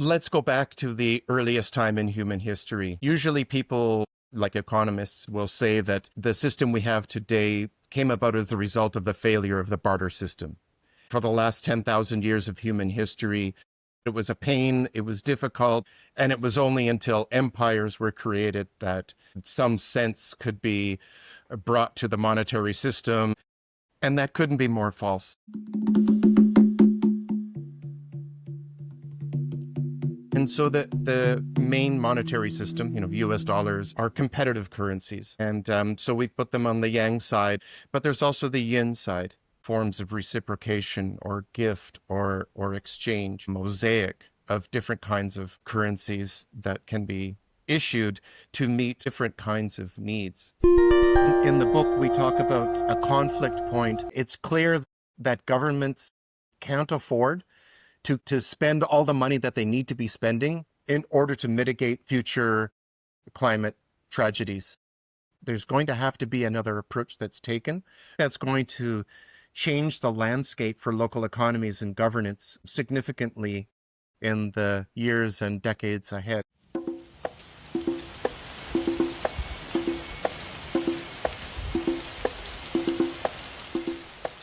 Let's go back to the earliest time in human history. Usually people, like economists, will say that the system we have today came about as the result of the failure of the barter system. For the last 10,000 years of human history, it was a pain, it was difficult, and it was only until empires were created that some sense could be brought to the monetary system, and that couldn't be more false. And so the main monetary system, US dollars, are competitive currencies. And so we put them on the yang side, but there's also the yin side, forms of reciprocation or gift or exchange, mosaic of different kinds of currencies that can be issued to meet different kinds of needs. In the book, we talk about a conflict point. It's clear that governments can't afford to spend all the money that they need to be spending in order to mitigate future climate tragedies. There's going to have to be another approach that's taken that's going to change the landscape for local economies and governance significantly in the years and decades ahead.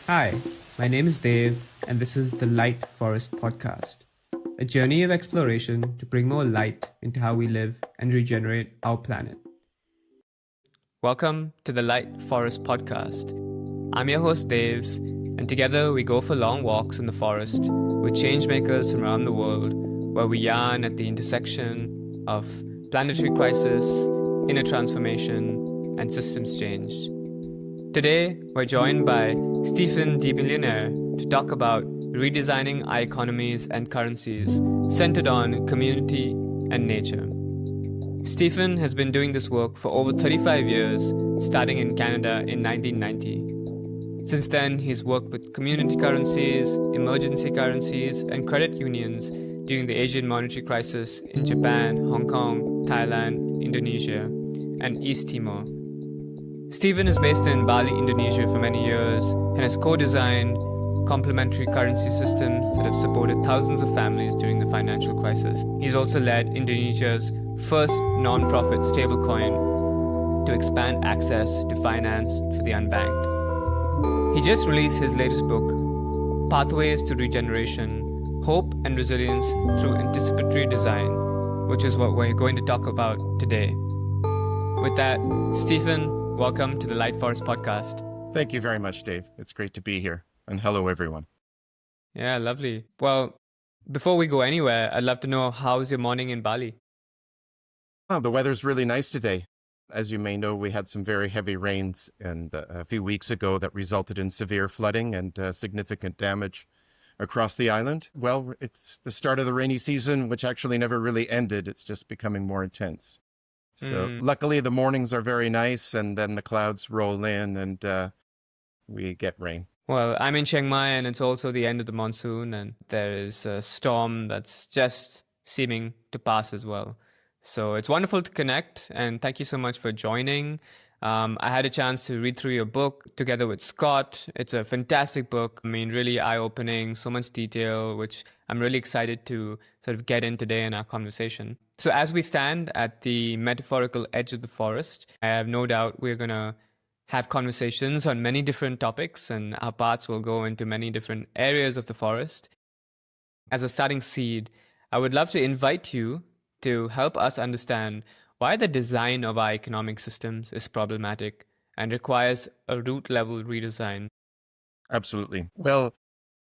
Hi, my name is Dave, and this is the Light Forest Podcast, a journey of exploration to bring more light into how we live and regenerate our planet. Welcome to the Light Forest Podcast. I'm your host, Dave, and together we go for long walks in the forest with changemakers from around the world, where we yarn at the intersection of planetary crisis, inner transformation, and systems change. Today, we're joined by Stephen DeMeulenaere to talk about redesigning our economies and currencies centered on community and nature. Stephen has been doing this work for over 35 years, starting in Canada in 1990. Since then, he's worked with community currencies, emergency currencies, and credit unions during the Asian monetary crisis in Japan, Hong Kong, Thailand, Indonesia, and East Timor. Stephen is based in Bali, Indonesia for many years and has co-designed complementary currency systems that have supported thousands of families during the financial crisis. He's also led Indonesia's first non-profit stablecoin to expand access to finance for the unbanked. He just released his latest book, Pathways to Regeneration, Hope and Resilience Through Anticipatory Design, which is what we're going to talk about today. With that, Stephen, welcome to the Light Forest Podcast. Thank you very much, Dave. It's great to be here. And hello, everyone. Yeah, lovely. Well, before we go anywhere, I'd love to know, how's your morning in Bali? Oh, the weather's really nice today. As you may know, we had some very heavy rains a few weeks ago that resulted in severe flooding and significant damage across the island. Well, it's the start of the rainy season, which actually never really ended. It's just becoming more intense. So luckily the mornings are very nice, and then the clouds roll in and we get rain. Well, I'm in Chiang Mai, and it's also the end of the monsoon, and there is a storm that's just seeming to pass as well. So it's wonderful to connect, and thank you so much for joining. I had a chance to read through your book together with Scott. It's a fantastic book. I mean, really eye-opening, so much detail, which I'm really excited to sort of get in today in our conversation. So as we stand at the metaphorical edge of the forest, I have no doubt we're going to have conversations on many different topics, and our paths will go into many different areas of the forest. As a starting seed, I would love to invite you to help us understand why the design of our economic systems is problematic and requires a root-level redesign. Absolutely. Well,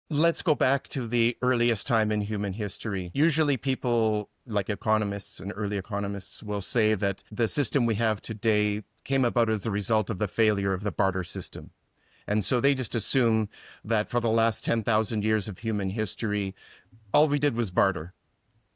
let's go back to the earliest time in human history. Usually people, like economists and early economists, will say that the system we have today came about as the result of the failure of the barter system. And so they just assume that for the last 10,000 years of human history, all we did was barter.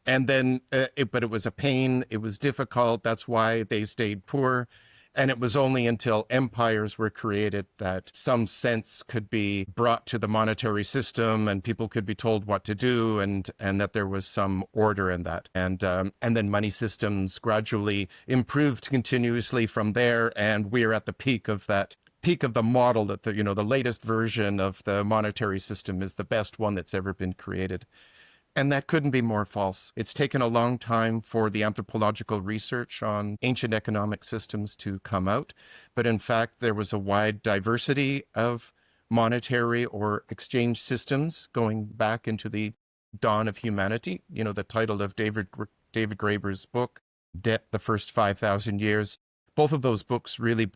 And then, but it was a pain, it was difficult, that's why they stayed poor. And it was only until empires were created that some sense could be brought to the monetary system and people could be told what to do, and that there was some order in that. And then money systems gradually improved continuously from there. And we're at the peak of the model that the latest version of the monetary system is the best one that's ever been created. And that couldn't be more false. It's taken a long time for the anthropological research on ancient economic systems to come out. But in fact, there was a wide diversity of monetary or exchange systems going back into the dawn of humanity. You know, the title of David Graeber's book, Debt, the First 5,000 Years. Both of those books really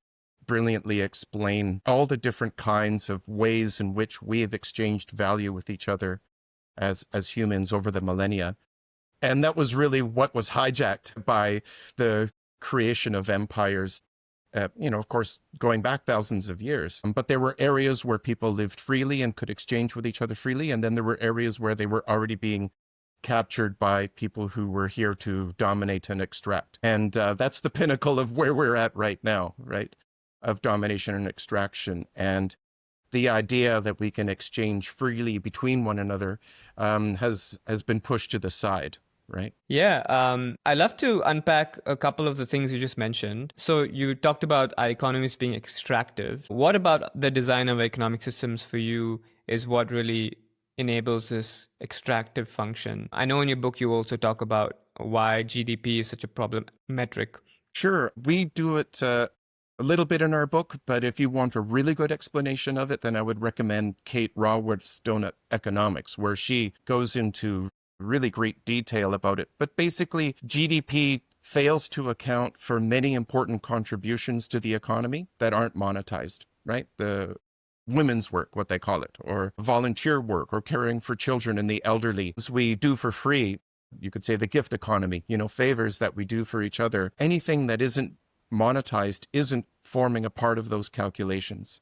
brilliantly explain all the different kinds of ways in which we have exchanged value with each other as humans over the millennia. And that was really what was hijacked by the creation of empires, of course, going back thousands of years. But there were areas where people lived freely and could exchange with each other freely. And then there were areas where they were already being captured by people who were here to dominate and extract. And that's the pinnacle of where we're at right now, right? Of domination and extraction. And the idea that we can exchange freely between one another has been pushed to the side, right? Yeah, I'd love to unpack a couple of the things you just mentioned. So you talked about our economies being extractive. What about the design of economic systems for you is what really enables this extractive function? I know in your book you also talk about why GDP is such a problem metric. Sure, we do it a little bit in our book, but if you want a really good explanation of it, then I would recommend Kate Raworth's Stone at Economics, where she goes into really great detail about it. But basically, GDP fails to account for many important contributions to the economy that aren't monetized, right? The women's work, what they call it, or volunteer work, or caring for children and the elderly, as we do for free. You could say the gift economy, favors that we do for each other. Anything that isn't monetized isn't forming a part of those calculations,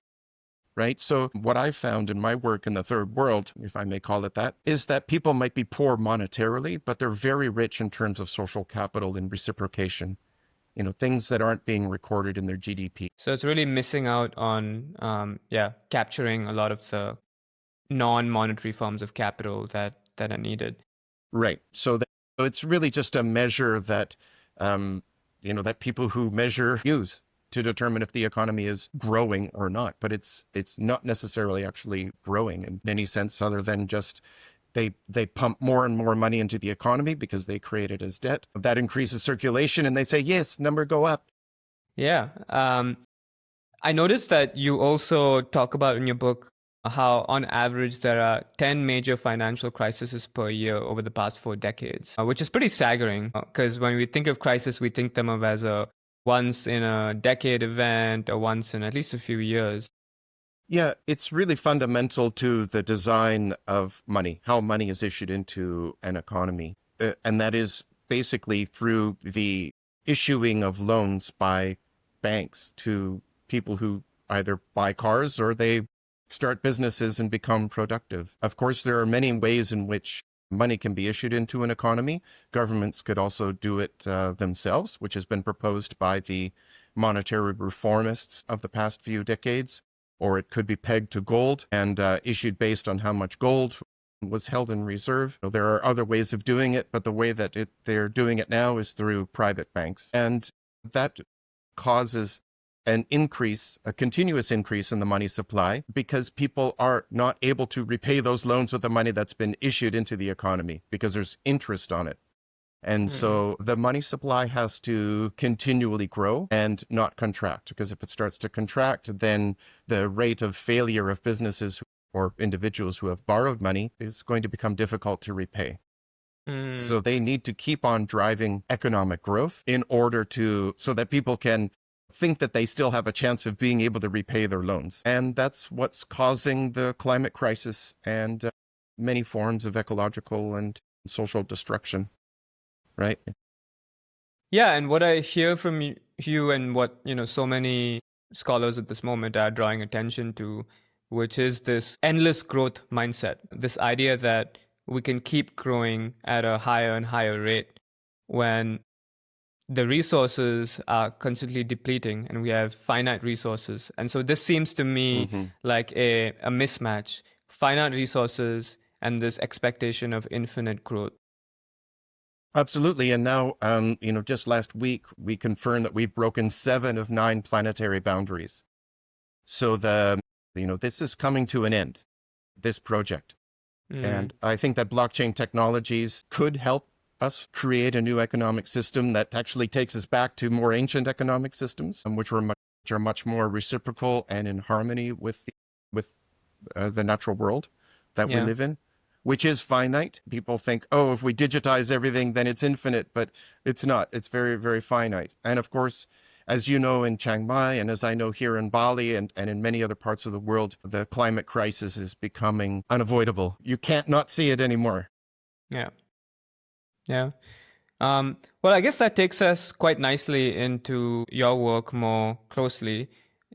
right? So what I've found in my work in the third world, if I may call it that, is that people might be poor monetarily, but they're very rich in terms of social capital and reciprocation, things that aren't being recorded in their GDP. So it's really missing out on, capturing a lot of the non-monetary forms of capital that are needed. Right. So it's really just a measure that that people who measure use to determine if the economy is growing or not. But it's not necessarily actually growing in any sense other than just they pump more and more money into the economy because they create it as debt. That increases circulation and they say, yes, number go up. Yeah. I noticed that you also talk about in your book how on average there are 10 major financial crises per year over the past 4 decades, which is pretty staggering because when we think of crisis, we think them of as a once in a decade event or once in at least a few years. Yeah, it's really fundamental to the design of money, how money is issued into an economy. And that is basically through the issuing of loans by banks to people who either buy cars or they start businesses and become productive. Of course, there are many ways in which money can be issued into an economy. Governments could also do it themselves, which has been proposed by the monetary reformists of the past few decades. Or it could be pegged to gold and issued based on how much gold was held in reserve. There are other ways of doing it, but the way that they're doing it now is through private banks. And that causes a continuous increase in the money supply because people are not able to repay those loans with the money that's been issued into the economy because there's interest on it. And so the money supply has to continually grow and not contract, because if it starts to contract, then the rate of failure of businesses or individuals who have borrowed money is going to become difficult to repay. So they need to keep on driving economic growth so that people can think that they still have a chance of being able to repay their loans. And that's what's causing the climate crisis and many forms of ecological and social destruction. Right. Yeah, and what I hear from you and what, so many scholars at this moment are drawing attention to, which is this endless growth mindset, this idea that we can keep growing at a higher and higher rate when the resources are constantly depleting and we have finite resources. And so this seems to me like a mismatch, finite resources and this expectation of infinite growth. Absolutely. And now, just last week, we confirmed that we've broken 7 of 9 planetary boundaries. So this is coming to an end, this project. Mm. And I think that blockchain technologies could help us create a new economic system that actually takes us back to more ancient economic systems, which are much more reciprocal and in harmony with the natural world that we Yeah. live in, which is finite. People think, oh, if we digitize everything, then it's infinite, but it's not. It's very, very finite. And of course, as you know in Chiang Mai, and as I know here in Bali and in many other parts of the world, the climate crisis is becoming unavoidable. You can't not see it anymore. Yeah. Yeah. Well, I guess that takes us quite nicely into your work more closely.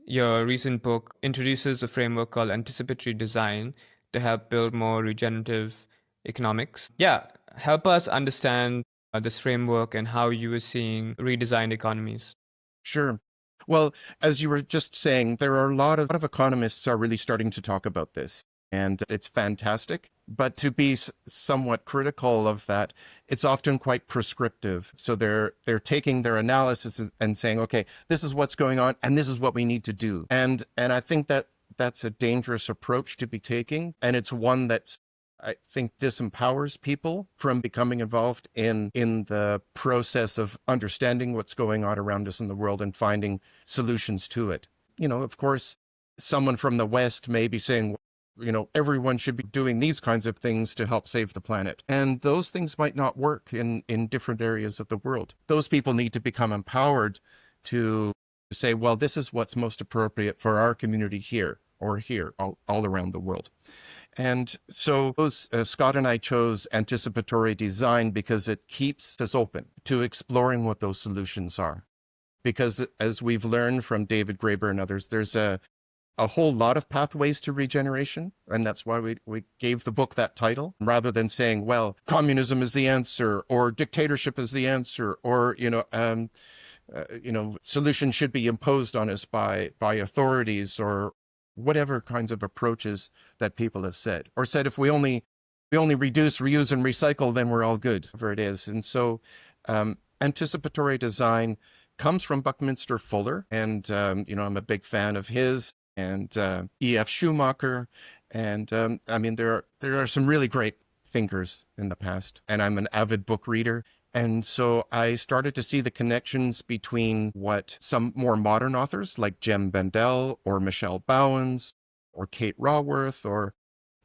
Your recent book introduces a framework called Anticipatory Design to help build more regenerative economics. Yeah, help us understand this framework and how you were seeing redesigned economies. Sure. Well, as you were just saying, there are a lot of economists are really starting to talk about this, and it's fantastic. But to be somewhat critical of that, it's often quite prescriptive. So they're taking their analysis and saying, okay, this is what's going on, and this is what we need to do. And I think that that's a dangerous approach to be taking, and it's one that's I think disempowers people from becoming involved in the process of understanding what's going on around us in the world and finding solutions to it. You know, of course, someone from the West may be saying, you know, everyone should be doing these kinds of things to help save the planet. And those things might not work in different areas of the world. Those people need to become empowered to say, well, this is what's most appropriate for our community here or here, all around the world. And so Scott and I chose anticipatory design because it keeps us open to exploring what those solutions are. Because as we've learned from David Graeber and others, there's a whole lot of pathways to regeneration. And that's why we gave the book that title, rather than saying, well, communism is the answer, or dictatorship is the answer, or, solutions should be imposed on us by authorities or whatever kinds of approaches that people have said, or said if we only reduce, reuse, and recycle, then we're all good, whatever it is. And so anticipatory design comes from Buckminster Fuller, and I'm a big fan of his, and E.F. Schumacher, and I mean there are some really great thinkers in the past, and I'm an avid book reader. And so I started to see the connections between what some more modern authors like Jem Bendell or Michelle Bowens or Kate Raworth or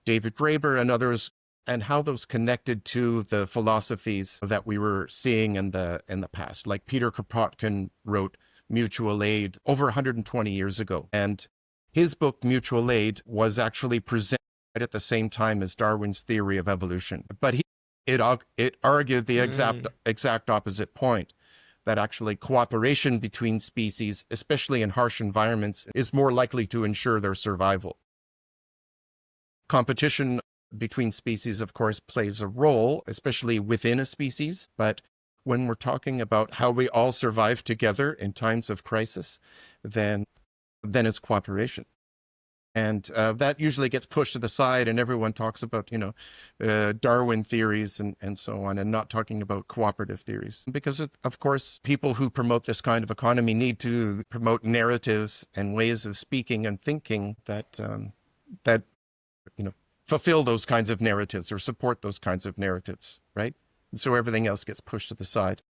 David Graeber and others, and how those connected to the philosophies that we were seeing in the past. Like Peter Kropotkin wrote Mutual Aid over 120 years ago. And his book, Mutual Aid, was actually presented at the same time as Darwin's theory of evolution. But it argued the exact opposite point, that actually cooperation between species, especially in harsh environments, is more likely to ensure their survival. Competition between species, of course, plays a role, especially within a species. But when we're talking about how we all survive together in times of crisis, then it's cooperation. And that usually gets pushed to the side, and everyone talks about, Darwin theories and so on, and not talking about cooperative theories. Because, of course, people who promote this kind of economy need to promote narratives and ways of speaking and thinking that fulfill those kinds of narratives or support those kinds of narratives, right? And so everything else gets pushed to the side.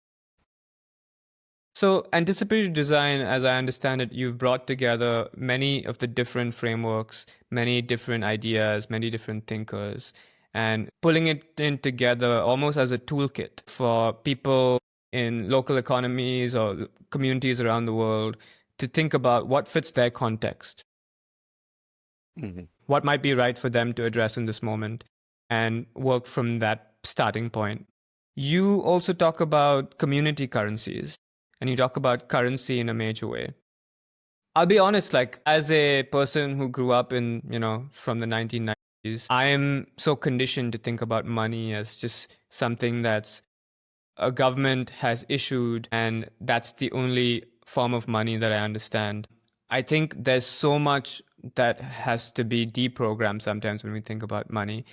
So, anticipatory design, as I understand it, you've brought together many of the different frameworks, many different ideas, many different thinkers, and pulling it in together almost as a toolkit for people in local economies or communities around the world to think about what fits their context, what might be right for them to address in this moment, and work from that starting point. You also talk about community currencies, and you talk about currency in a major way. I'll be honest, like, as a person who grew up in, from the 1990s, I am so conditioned to think about money as just something that's a government has issued, and that's the only form of money that I understand. I think there's so much that has to be deprogrammed sometimes when we think about money.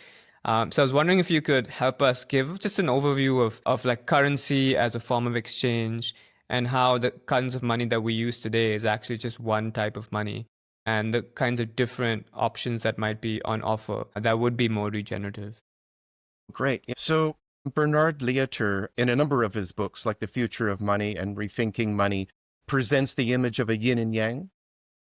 So I was wondering if you could help us give just an overview of like currency as a form of exchange, and how the kinds of money that we use today is actually just one type of money. and the kinds of different options that might be on offer that would be more regenerative. Great. So Bernard Lietaer, in a number of his books, like The Future of Money and Rethinking Money, presents the image of a yin and yang,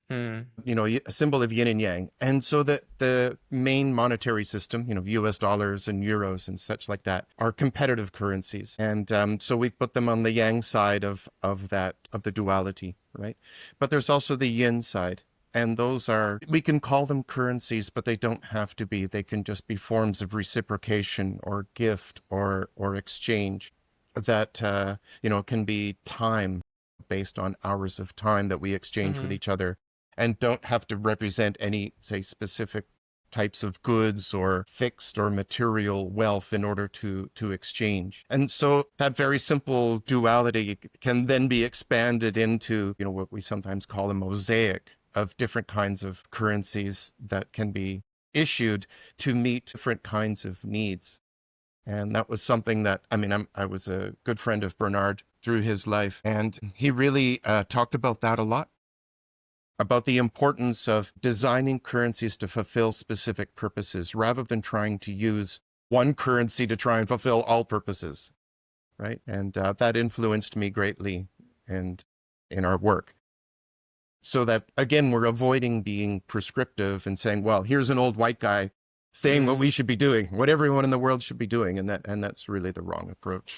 a symbol of yin and yang. And so that the main monetary system, US dollars and euros and such like that, are competitive currencies. And so we put them on the yang side of the duality, right? But there's also the yin side. And those are, we can call them currencies, but they don't have to be. They can just be forms of reciprocation or gift or exchange that, can be time, based on hours of time that we exchange with each other, and don't have to represent any, say, specific types of goods or fixed or material wealth in order to exchange. And so that very simple duality can then be expanded into, what we sometimes call a mosaic of different kinds of currencies that can be issued to meet different kinds of needs. And that was something that, I was a good friend of Bernard through his life, and he really talked about that a lot, about the importance of designing currencies to fulfill specific purposes rather than trying to use one currency to try and fulfill all purposes, right? And that influenced me greatly and in our work. So that, again, we're avoiding being prescriptive and saying, well, here's an old white guy saying what we should be doing, what everyone in the world should be doing. And that's really the wrong approach.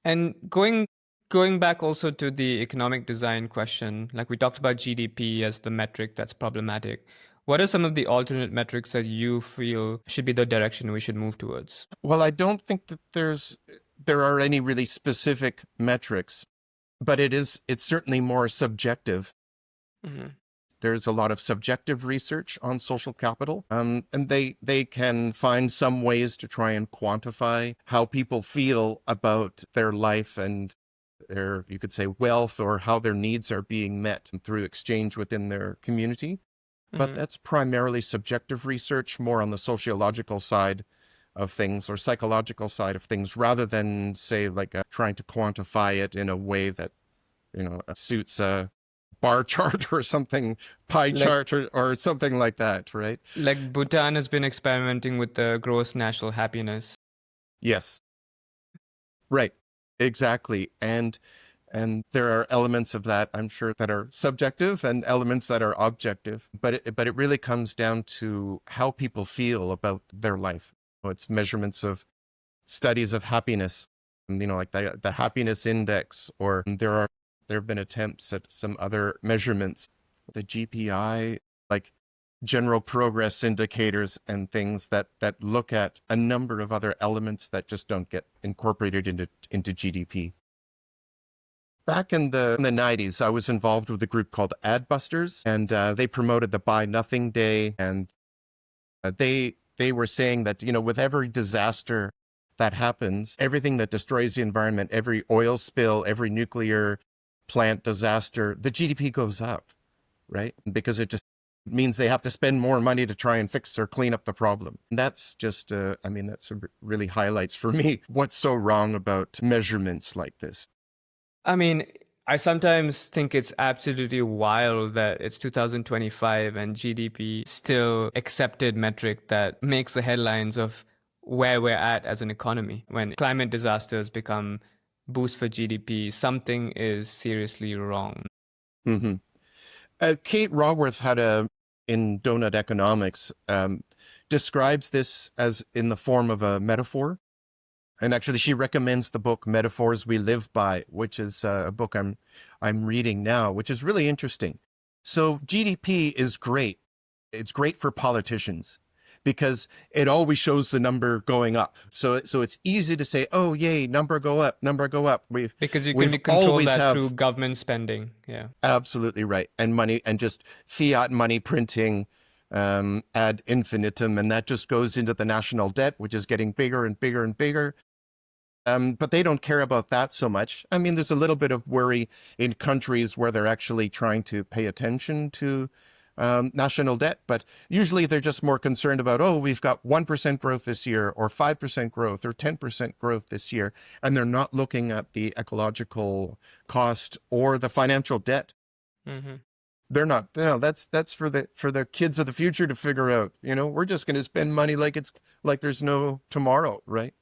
And going back also to the economic design question, like we talked about GDP as the metric that's problematic. What are some of the alternate metrics that you feel should be the direction we should move towards? Well, I don't think that there are any really specific metrics, but it's certainly more subjective. There's a lot of subjective research on social capital, and they can find some ways to try and quantify how people feel about their life and their, you could say, wealth, or how their needs are being met through exchange within their community. But that's primarily subjective research, more on the sociological side of things or psychological side of things, rather than, say, like trying to quantify it in a way that, suits a bar chart or something, pie chart or something like that, right? Like Bhutan has been experimenting with the gross national happiness. Yes. Right. Exactly. And there are elements of that, I'm sure, that are subjective and elements that are objective. But it really comes down to how people feel about their life. It's measurements of studies of happiness, like the happiness index, or there have been attempts at some other measurements, the GPI, like general progress indicators and things that look at a number of other elements that just don't get incorporated into GDP. Back in the 90s, I was involved with a group called Adbusters, and they promoted the Buy Nothing Day, and they were saying that, with every disaster that happens, everything that destroys the environment, every oil spill, every nuclear plant disaster, the GDP goes up, right? Because it just means they have to spend more money to try and fix or clean up the problem. And that's just, that's really highlights for me what's so wrong about measurements like this. I sometimes think it's absolutely wild that it's 2025 and GDP still accepted metric that makes the headlines of where we're at as an economy. When climate disasters become boost for GDP, something is seriously wrong. Kate Raworth in Donut Economics, describes this as in the form of a metaphor. And actually, she recommends the book Metaphors We Live By, which is a book I'm reading now, which is really interesting. So GDP is great. It's great for politicians because it always shows the number going up. So it's easy to say, oh, yay, number go up. Because you can control that through government spending. Yeah, absolutely right. And money, and just fiat money printing ad infinitum. And that just goes into the national debt, which is getting bigger and bigger and bigger. But they don't care about that so much. There's a little bit of worry in countries where they're actually trying to pay attention to national debt, but usually they're just more concerned about, oh, we've got 1% growth this year, or 5% growth, or 10% growth this year, and they're not looking at the ecological cost or the financial debt Mm-hmm. They're not, that's for the kids of the future to figure out. We're just going to spend money like it's like there's no tomorrow, right?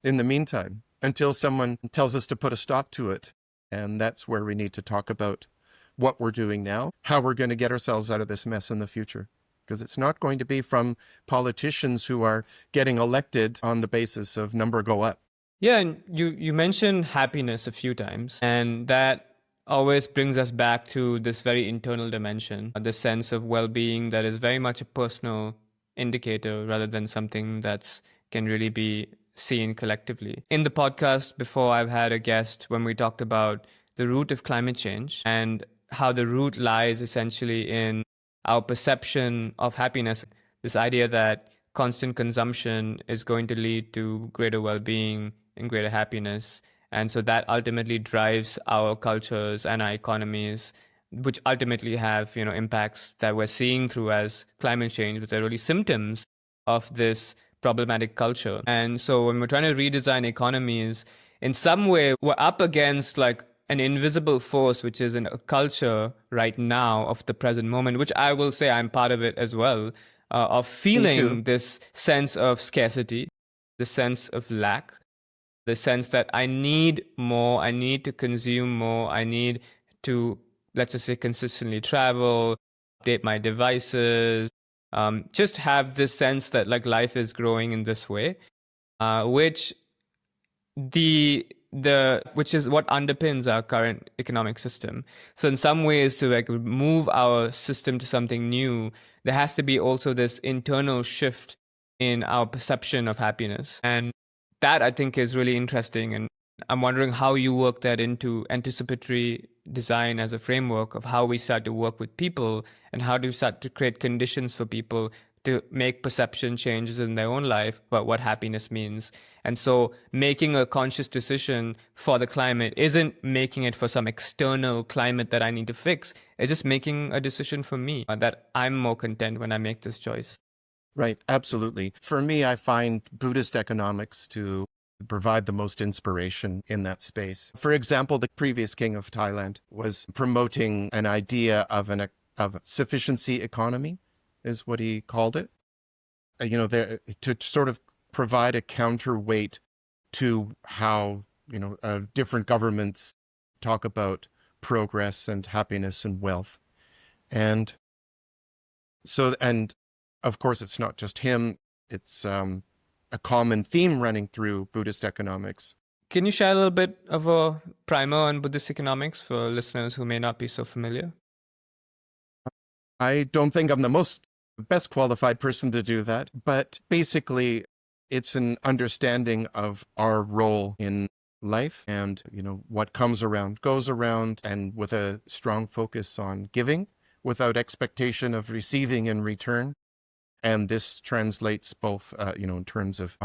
In the meantime, until someone tells us to put a stop to it. And that's where we need to talk about what we're doing now, how we're going to get ourselves out of this mess in the future. Because it's not going to be from politicians who are getting elected on the basis of number go up. Yeah, and you mentioned happiness a few times, and that always brings us back to this very internal dimension, the sense of well-being that is very much a personal indicator rather than something that's can really be seen collectively. In the podcast before, I've had a guest when we talked about the root of climate change and how the root lies essentially in our perception of happiness. This idea that constant consumption is going to lead to greater well-being and greater happiness. And so that ultimately drives our cultures and our economies, which ultimately have, impacts that we're seeing through as climate change, which are really symptoms of this problematic culture. And so when we're trying to redesign economies, in some way, we're up against like an invisible force, which is in a culture right now of the present moment, which I will say I'm part of it as well, of feeling this sense of scarcity, the sense of lack, the sense that I need more, I need to consume more, I need to, let's just say, consistently travel, update my devices, just have this sense that like life is growing in this way, which which is what underpins our current economic system. So in some ways, to like move our system to something new, there has to be also this internal shift in our perception of happiness. And that I think is really interesting. And I'm wondering how you work that into anticipatory design as a framework of how we start to work with people and how do we start to create conditions for people to make perception changes in their own life about what happiness means. And so making a conscious decision for the climate isn't making it for some external climate that I need to fix. It's just making a decision for me that I'm more content when I make this choice. Right, absolutely. For me, I find Buddhist economics to provide the most inspiration in that space. For example, the previous king of Thailand was promoting an idea of a sufficiency economy, is what he called it. There to sort of provide a counterweight to how different governments talk about progress and happiness and wealth, and so and of course it's not just him; it's a common theme running through Buddhist economics. Can you share a little bit of a primer on Buddhist economics for listeners who may not be so familiar? I don't think I'm the best qualified person to do that, but basically it's an understanding of our role in life and, what comes around goes around, and with a strong focus on giving without expectation of receiving in return. And this translates both, in terms of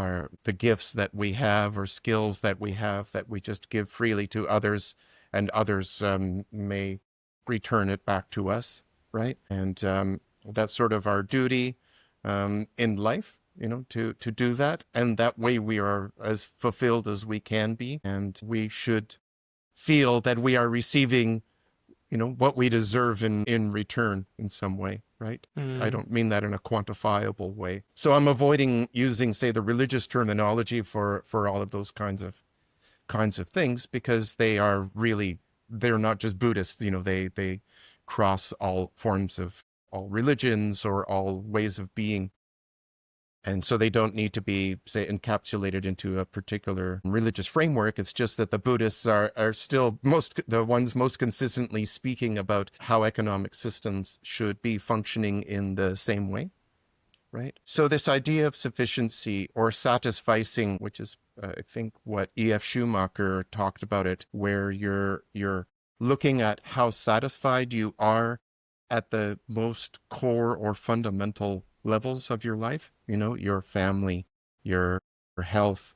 the gifts that we have or skills that we have that we just give freely to others, and others may return it back to us, right? And that's sort of our duty in life, to do that. And that way we are as fulfilled as we can be. And we should feel that we are receiving, what we deserve in return in some way, right? I don't mean that in a quantifiable way. So I'm avoiding using, say, the religious terminology for all of those kinds of things, because they're not just Buddhists, they cross all forms of all religions or all ways of being. And so they don't need to be, say, encapsulated into a particular religious framework. It's just that the Buddhists are still the ones most consistently speaking about how economic systems should be functioning in the same way, right? So this idea of sufficiency or satisficing, which is, I think, what E.F. Schumacher talked about it, where you're looking at how satisfied you are at the most core or fundamental levels of your life, your family, your health,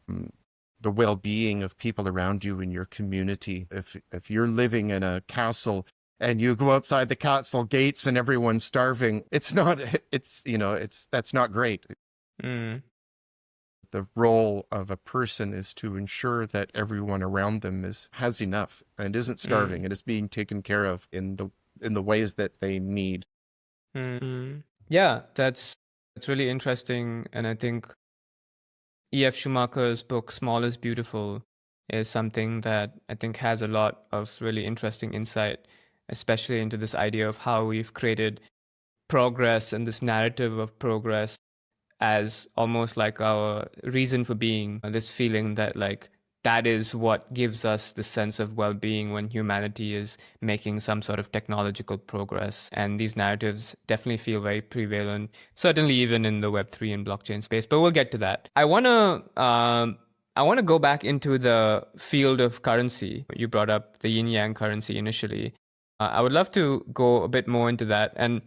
the well-being of people around you in your community. If you're living in a castle and you go outside the castle gates and everyone's starving, that's not great. Mm. The role of a person is to ensure that everyone around them has enough and isn't starving and is being taken care of in the in the ways that they need. Yeah, that's really interesting. And I think E.F. Schumacher's book Small is Beautiful is something that I think has a lot of really interesting insight, especially into this idea of how we've created progress and this narrative of progress as almost like our reason for being, this feeling that like that is what gives us the sense of well-being when humanity is making some sort of technological progress. And these narratives definitely feel very prevalent, certainly even in the Web3 and blockchain space, but we'll get to that. I want to go back into the field of currency. You brought up the yin yang currency initially. I would love to go a bit more into that. And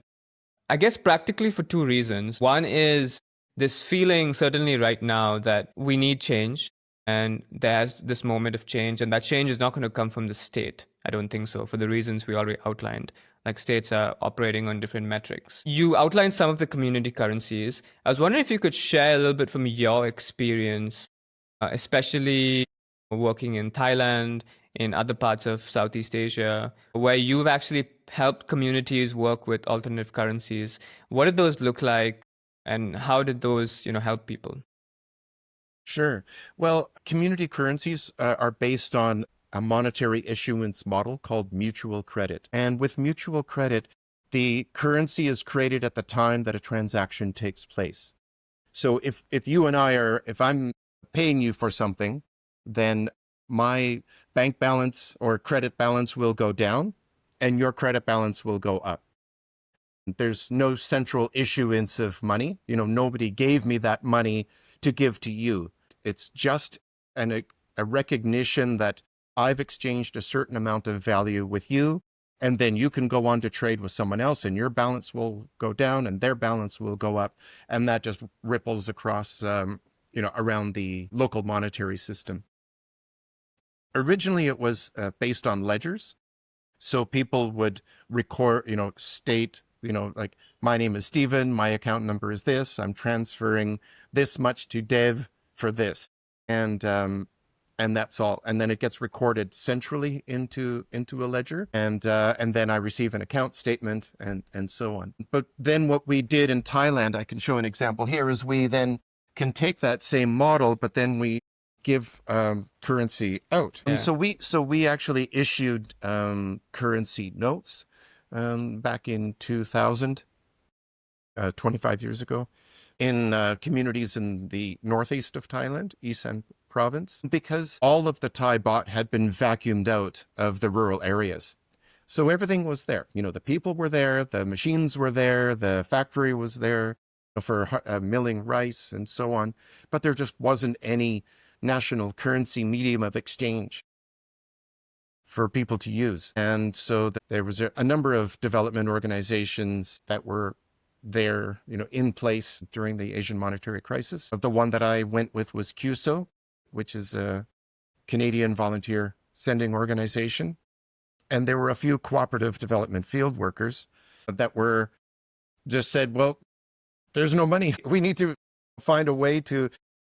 I guess practically for two reasons. One is this feeling, certainly right now, that we need change. And there's this moment of change. And that change is not going to come from the state. I don't think so, for the reasons we already outlined. Like states are operating on different metrics. You outlined some of the community currencies. I was wondering if you could share a little bit from your experience, especially working in Thailand, in other parts of Southeast Asia, where you've actually helped communities work with alternative currencies. What did those look like, and how did those, help people? Sure. Well, community currencies are based on a monetary issuance model called mutual credit. And with mutual credit, the currency is created at the time that a transaction takes place. So if you and I are, if I'm paying you for something, then my bank balance or credit balance will go down and your credit balance will go up. There's no central issuance of money. Nobody gave me that money to give to you. It's just a recognition that I've exchanged a certain amount of value with you, and then you can go on to trade with someone else and your balance will go down and their balance will go up. And that just ripples across, around the local monetary system. Originally, it was based on ledgers. So people would record, state, like, my name is Stephen, my account number is this, I'm transferring this much to Dev for this. And that's all. And then it gets recorded centrally into a ledger. And then I receive an account statement and so on. But then what we did in Thailand, I can show an example here, is we then can take that same model, but then we give currency out. Yeah. And so we actually issued currency notes back in 2000, 25 years ago, in communities in the northeast of Thailand, Isan province, because all of the Thai baht had been vacuumed out of the rural areas. So everything was there. The people were there, the machines were there, the factory was there for milling rice and so on, but there just wasn't any national currency medium of exchange for people to use. And so there was a number of development organizations that were there, in place during the Asian monetary crisis. The one that I went with was CUSO, which is a Canadian volunteer sending organization. And there were a few cooperative development field workers that were just said, well, there's no money. We need to find a way to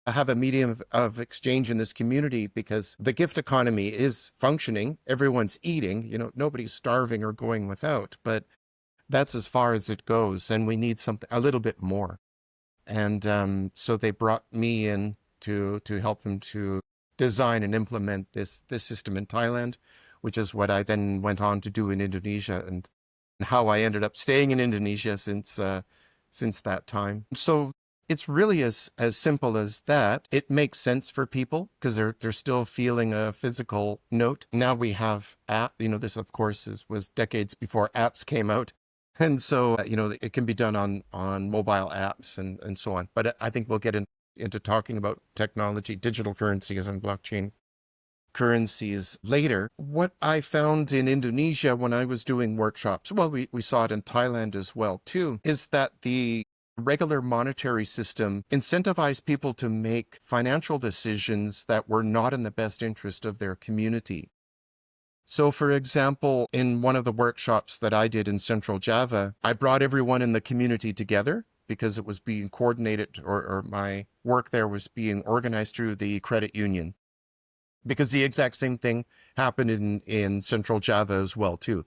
have a medium of exchange in this community because the gift economy is functioning. Everyone's eating, nobody's starving or going without, but that's as far as it goes. And we need something, a little bit more. And so they brought me in to help them to design and implement this system in Thailand, which is what I then went on to do in Indonesia and how I ended up staying in Indonesia since that time. So it's really as simple as that. It makes sense for people because they're still feeling a physical note. Now we have app. This of course was decades before apps came out, and so it can be done on mobile apps and so on. But I think we'll get into talking about technology, digital currencies, and blockchain currencies later. What I found in Indonesia when I was doing workshops, well, we saw it in Thailand as well too, is that the regular monetary system incentivized people to make financial decisions that were not in the best interest of their community. So, for example, in one of the workshops that I did in Central Java, I brought everyone in the community together because it was being coordinated, or my work there was being organized through the credit union. Because the exact same thing happened in Central Java as well, too.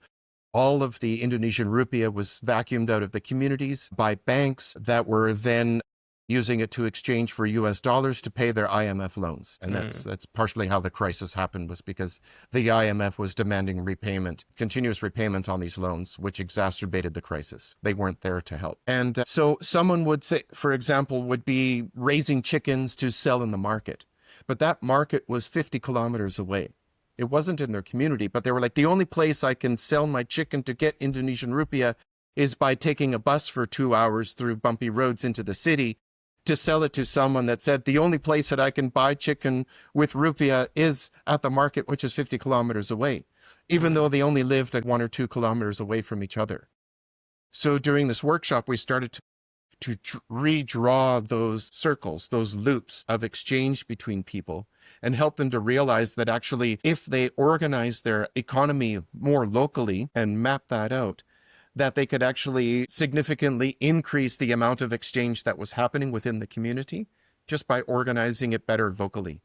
All of the Indonesian rupiah was vacuumed out of the communities by banks that were then using it to exchange for US dollars to pay their IMF loans. And that's partially how the crisis happened, was because the IMF was demanding repayment, continuous repayment on these loans, which exacerbated the crisis. They weren't there to help. And so someone would say, for example, would be raising chickens to sell in the market. But that market was 50 kilometers away. It wasn't in their community, but they were like, the only place I can sell my chicken to get Indonesian rupiah is by taking a bus for 2 hours through bumpy roads into the city to sell it to someone that said the only place that I can buy chicken with rupiah is at the market, which is 50 kilometers away, even though they only lived at 1 or 2 kilometers away from each other. So during this workshop, we started to redraw those circles, those loops of exchange between people, and help them to realize that actually, if they organize their economy more locally and map that out, that they could actually significantly increase the amount of exchange that was happening within the community just by organizing it better locally.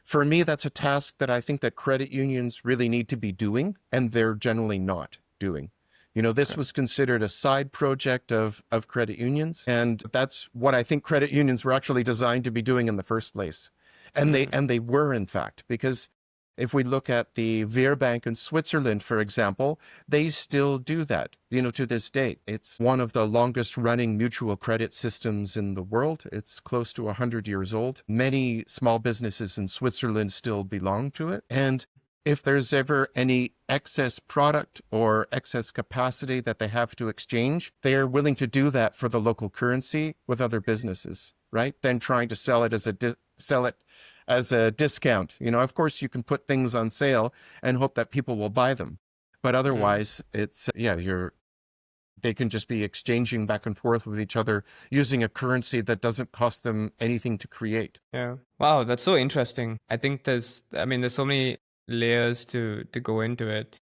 For me, that's a task that I think that credit unions really need to be doing, and they're generally not doing. This was considered a side project of credit unions, and that's what I think credit unions were actually designed to be doing in the first place. And they were, in fact, because if we look at the Wehrbank in Switzerland, for example, they still do that, to this date. It's one of the longest running mutual credit systems in the world. It's close to 100 years old. Many small businesses in Switzerland still belong to it. And if there's ever any excess product or excess capacity that they have to exchange, they're willing to do that for the local currency with other businesses, right? Then trying to sell it as a discount. Of course, you can put things on sale and hope that people will buy them. But otherwise, it's, they can just be exchanging back and forth with each other using a currency that doesn't cost them anything to create. Yeah. Wow, that's so interesting. I think there's so many layers to go into it.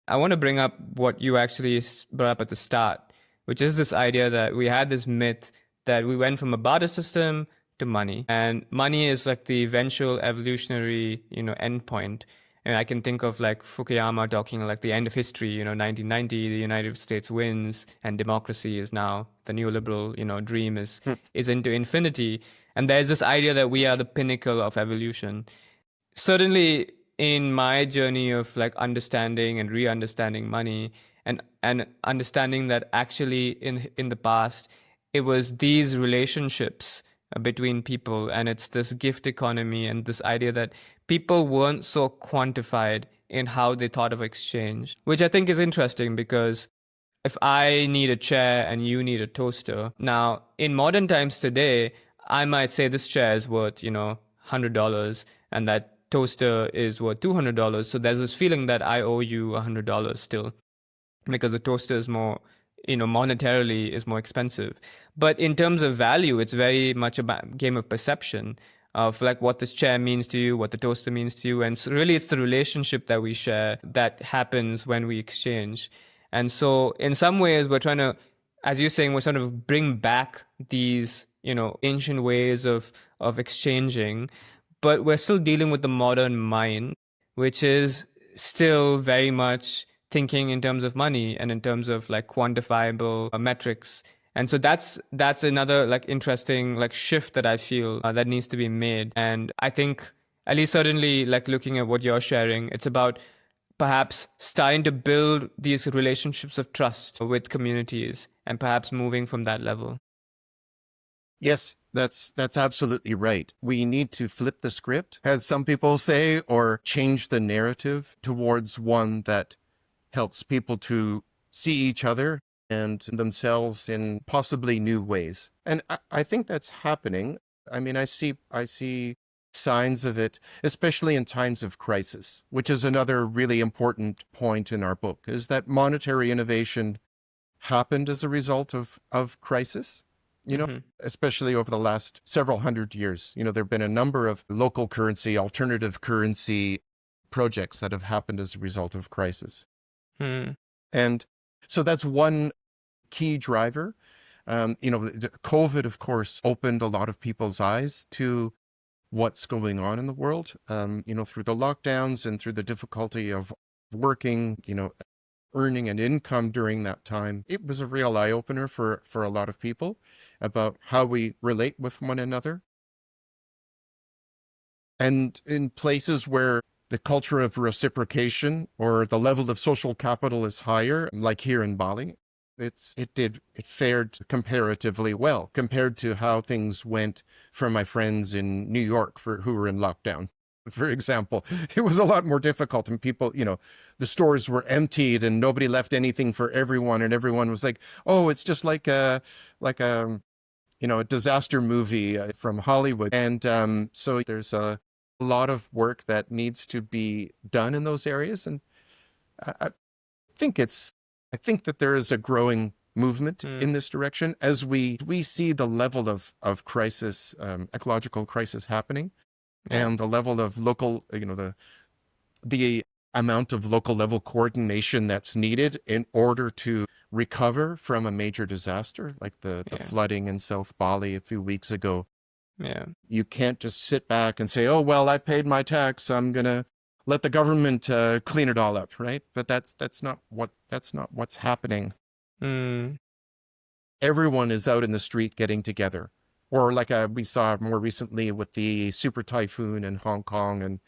I want to bring up what you actually brought up at the start, which is this idea that we had this myth that we went from a barter system to money, and money is like the eventual evolutionary endpoint. And I can think of like Fukuyama talking like the end of history, 1990, the United States wins and democracy is now the neoliberal dream is into infinity. And there's this idea that we are the pinnacle of evolution. Certainly in my journey of like understanding and re-understanding money, and understanding that actually in the past it was these relationships between people, and it's this gift economy and this idea that people weren't so quantified in how they thought of exchange, which I think is interesting, because if I need a chair and you need a toaster, now in modern times today, I might say this chair is worth $100 and that toaster is worth $200. So there's this feeling that I owe you $100 still, because the toaster is more, monetarily is more expensive. But in terms of value, it's very much a game of perception of like what this chair means to you, what the toaster means to you. And so really it's the relationship that we share that happens when we exchange. And so in some ways we're trying to, as you're saying, we're sort of bring back these, ancient ways of exchanging, but we're still dealing with the modern mind, which is still very much thinking in terms of money and in terms of like quantifiable metrics. And so that's another like interesting like shift that I feel that needs to be made. And I think, at least certainly like looking at what you're sharing, it's about perhaps starting to build these relationships of trust with communities and perhaps moving from that level. Yes, that's absolutely right. We need to flip the script, as some people say, or change the narrative towards one that helps people to see each other and themselves in possibly new ways. And I think that's happening. I mean, I see signs of it, especially in times of crisis, which is another really important point in our book, is that monetary innovation happened as a result of crisis. Especially over the last several hundred years. There have been a number of local currency, alternative currency projects that have happened as a result of crisis. And so that's one key driver. COVID, of course, opened a lot of people's eyes to what's going on in the world, through the lockdowns and through the difficulty of working, earning an income during that time. It was a real eye-opener for a lot of people about how we relate with one another. And in places where the culture of reciprocation or the level of social capital is higher, like here in Bali, it fared comparatively well compared to how things went for my friends in New York who were in lockdown. For example, it was a lot more difficult, and people, the stores were emptied and nobody left anything for everyone, and everyone was like, "Oh, it's just like a a disaster movie from Hollywood." And so there's a lot of work that needs to be done in those areas. And I think I think that there is a growing movement in this direction as we see the level of crisis, ecological crisis happening, and the level of local, the amount of local level coordination that's needed in order to recover from a major disaster like the flooding in South Bali a few weeks ago. Yeah. You can't just sit back and say, "Oh, well, I paid my tax. I'm going to let the government clean it all up," right? But that's not what's happening. Mm. Everyone is out in the street getting together. Or like we saw more recently with the super typhoon in Hong Kong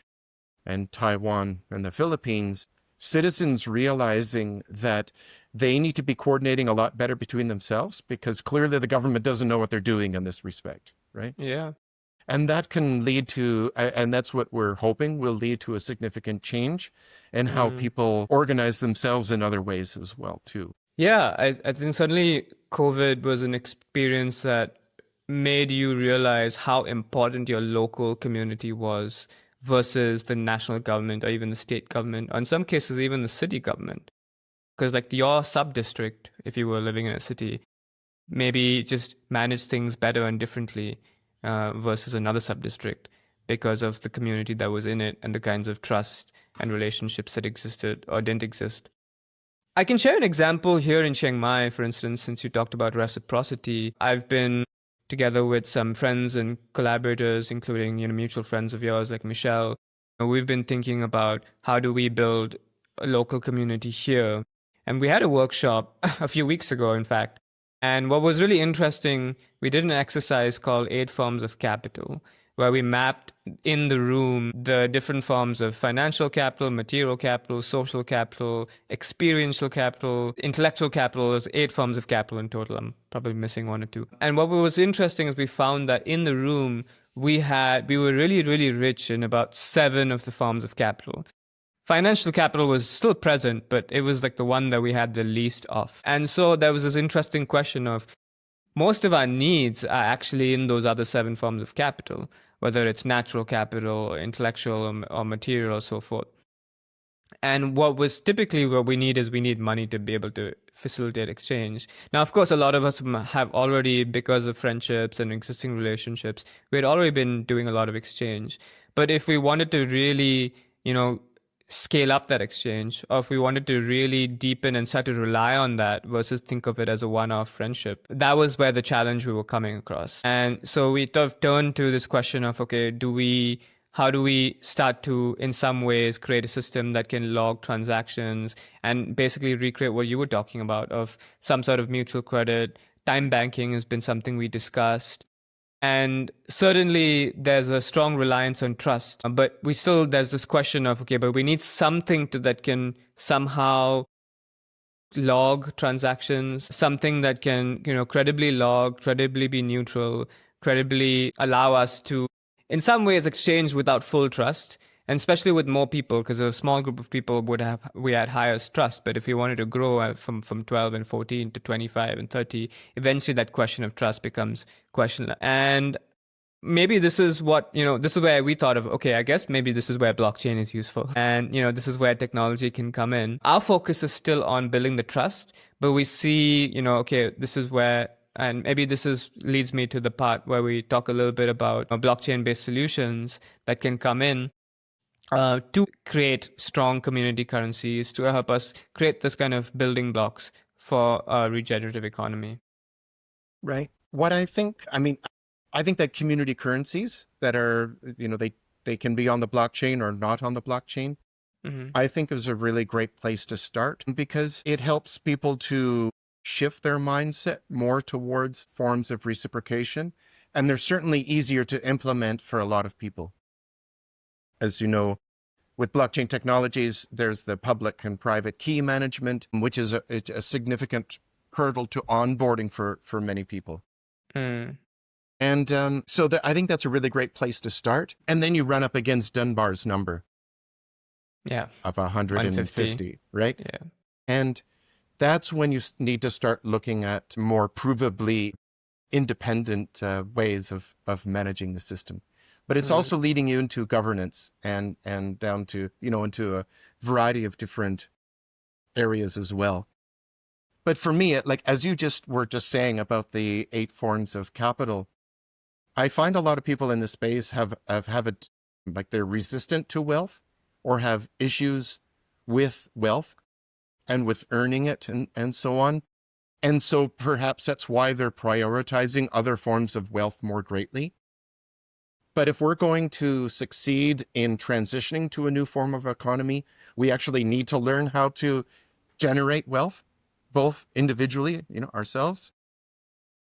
and Taiwan and the Philippines, citizens realizing that they need to be coordinating a lot better between themselves because clearly the government doesn't know what they're doing in this respect, right? Yeah. And that can lead to, and that's what we're hoping will lead to a significant change in how people organize themselves in other ways as well, too. Yeah, I think certainly COVID was an experience that made you realize how important your local community was versus the national government or even the state government, or in some cases, even the city government. Because, like, your sub district, if you were living in a city, maybe just manage things better and differently versus another sub district because of the community that was in it and the kinds of trust and relationships that existed or didn't exist. I can share an example here in Chiang Mai, for instance, since you talked about reciprocity. I've been together with some friends and collaborators, including mutual friends of yours like Michelle. We've been thinking about how do we build a local community here. And we had a workshop a few weeks ago, in fact. And what was really interesting, we did an exercise called 8 Forms of Capital, where we mapped in the room the different forms of financial capital, material capital, social capital, experiential capital, intellectual capital. There's 8 forms of capital in total. I'm probably missing one or two. And what was interesting is we found that in the room, we were really, really rich in about 7 of the forms of capital. Financial capital was still present, but it was like the one that we had the least of. And so there was this interesting question of most of our needs are actually in those other 7 forms of capital, whether it's natural capital, or intellectual, or material, or so forth. And what we need is we need money to be able to facilitate exchange. Now, of course, a lot of us have already, because of friendships and existing relationships, we had already been doing a lot of exchange. But if we wanted to really, scale up that exchange, or if we wanted to really deepen and start to rely on that versus think of it as a one-off friendship, that was where the challenge we were coming across. And so we turned to this question of, okay, how do we start to, in some ways, create a system that can log transactions and basically recreate what you were talking about of some sort of mutual credit. Time banking has been something we discussed. And certainly there's a strong reliance on trust, but there's this question of, okay, but we need something that can somehow log transactions, something that can, credibly log, credibly be neutral, credibly allow us to, in some ways, exchange without full trust. And especially with more people, because a small group of people we had highest trust. But if we wanted to grow from 12 and 14 to 25 and 30, eventually that question of trust becomes questionable. And maybe this is this is where we thought of, okay, I guess maybe this is where blockchain is useful. And, this is where technology can come in. Our focus is still on building the trust, but we see, okay, this is where, and maybe leads me to the part where we talk a little bit about blockchain-based solutions that can come in to create strong community currencies, to help us create this kind of building blocks for a regenerative economy. Right. I think that community currencies that are, they can be on the blockchain or not on the blockchain. Mm-hmm. I think is a really great place to start because it helps people to shift their mindset more towards forms of reciprocation. And they're certainly easier to implement for a lot of people. As you know, with blockchain technologies, there's the public and private key management, which is a significant hurdle to onboarding for many people. Mm. And so I think that's a really great place to start. And then you run up against Dunbar's number Yeah. of 150. 150, right? Yeah. And that's when you need to start looking at more provably independent ways of managing the system. But it's Mm. also leading you into governance and down to, into a variety of different areas as well. But for me, like as you were just saying about the 8 forms of capital, I find a lot of people in this space have it like they're resistant to wealth or have issues with wealth and with earning it and so on. And so perhaps that's why they're prioritizing other forms of wealth more greatly. But if we're going to succeed in transitioning to a new form of economy, we actually need to learn how to generate wealth, both individually, ourselves,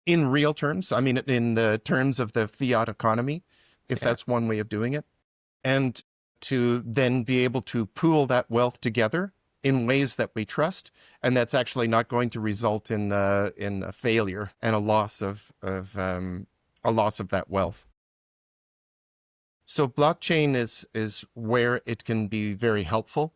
in real terms. I mean, in the terms of the fiat economy, if Yeah. that's one way of doing it, and to then be able to pool that wealth together in ways that we trust, and that's actually not going to result in a failure and a loss of that wealth. So blockchain is where it can be very helpful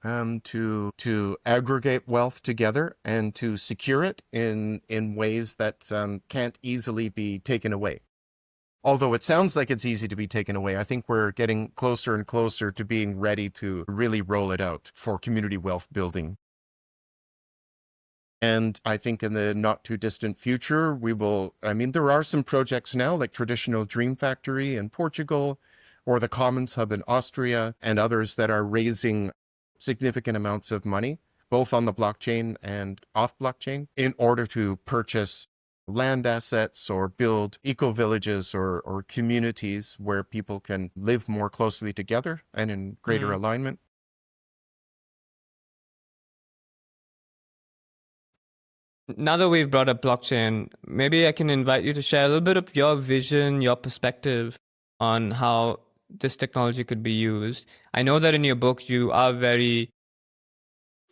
to aggregate wealth together and to secure it in ways that can't easily be taken away. Although it sounds like it's easy to be taken away, I think we're getting closer and closer to being ready to really roll it out for community wealth building. And I think in the not too distant future, there are some projects now like Traditional Dream Factory in Portugal or the Commons Hub in Austria and others that are raising significant amounts of money, both on the blockchain and off blockchain, in order to purchase land assets or build eco-villages or communities where people can live more closely together and in greater Mm. alignment. Now that we've brought up blockchain, maybe I can invite you to share a little bit of your vision, your perspective on how this technology could be used. I know that in your book, you are very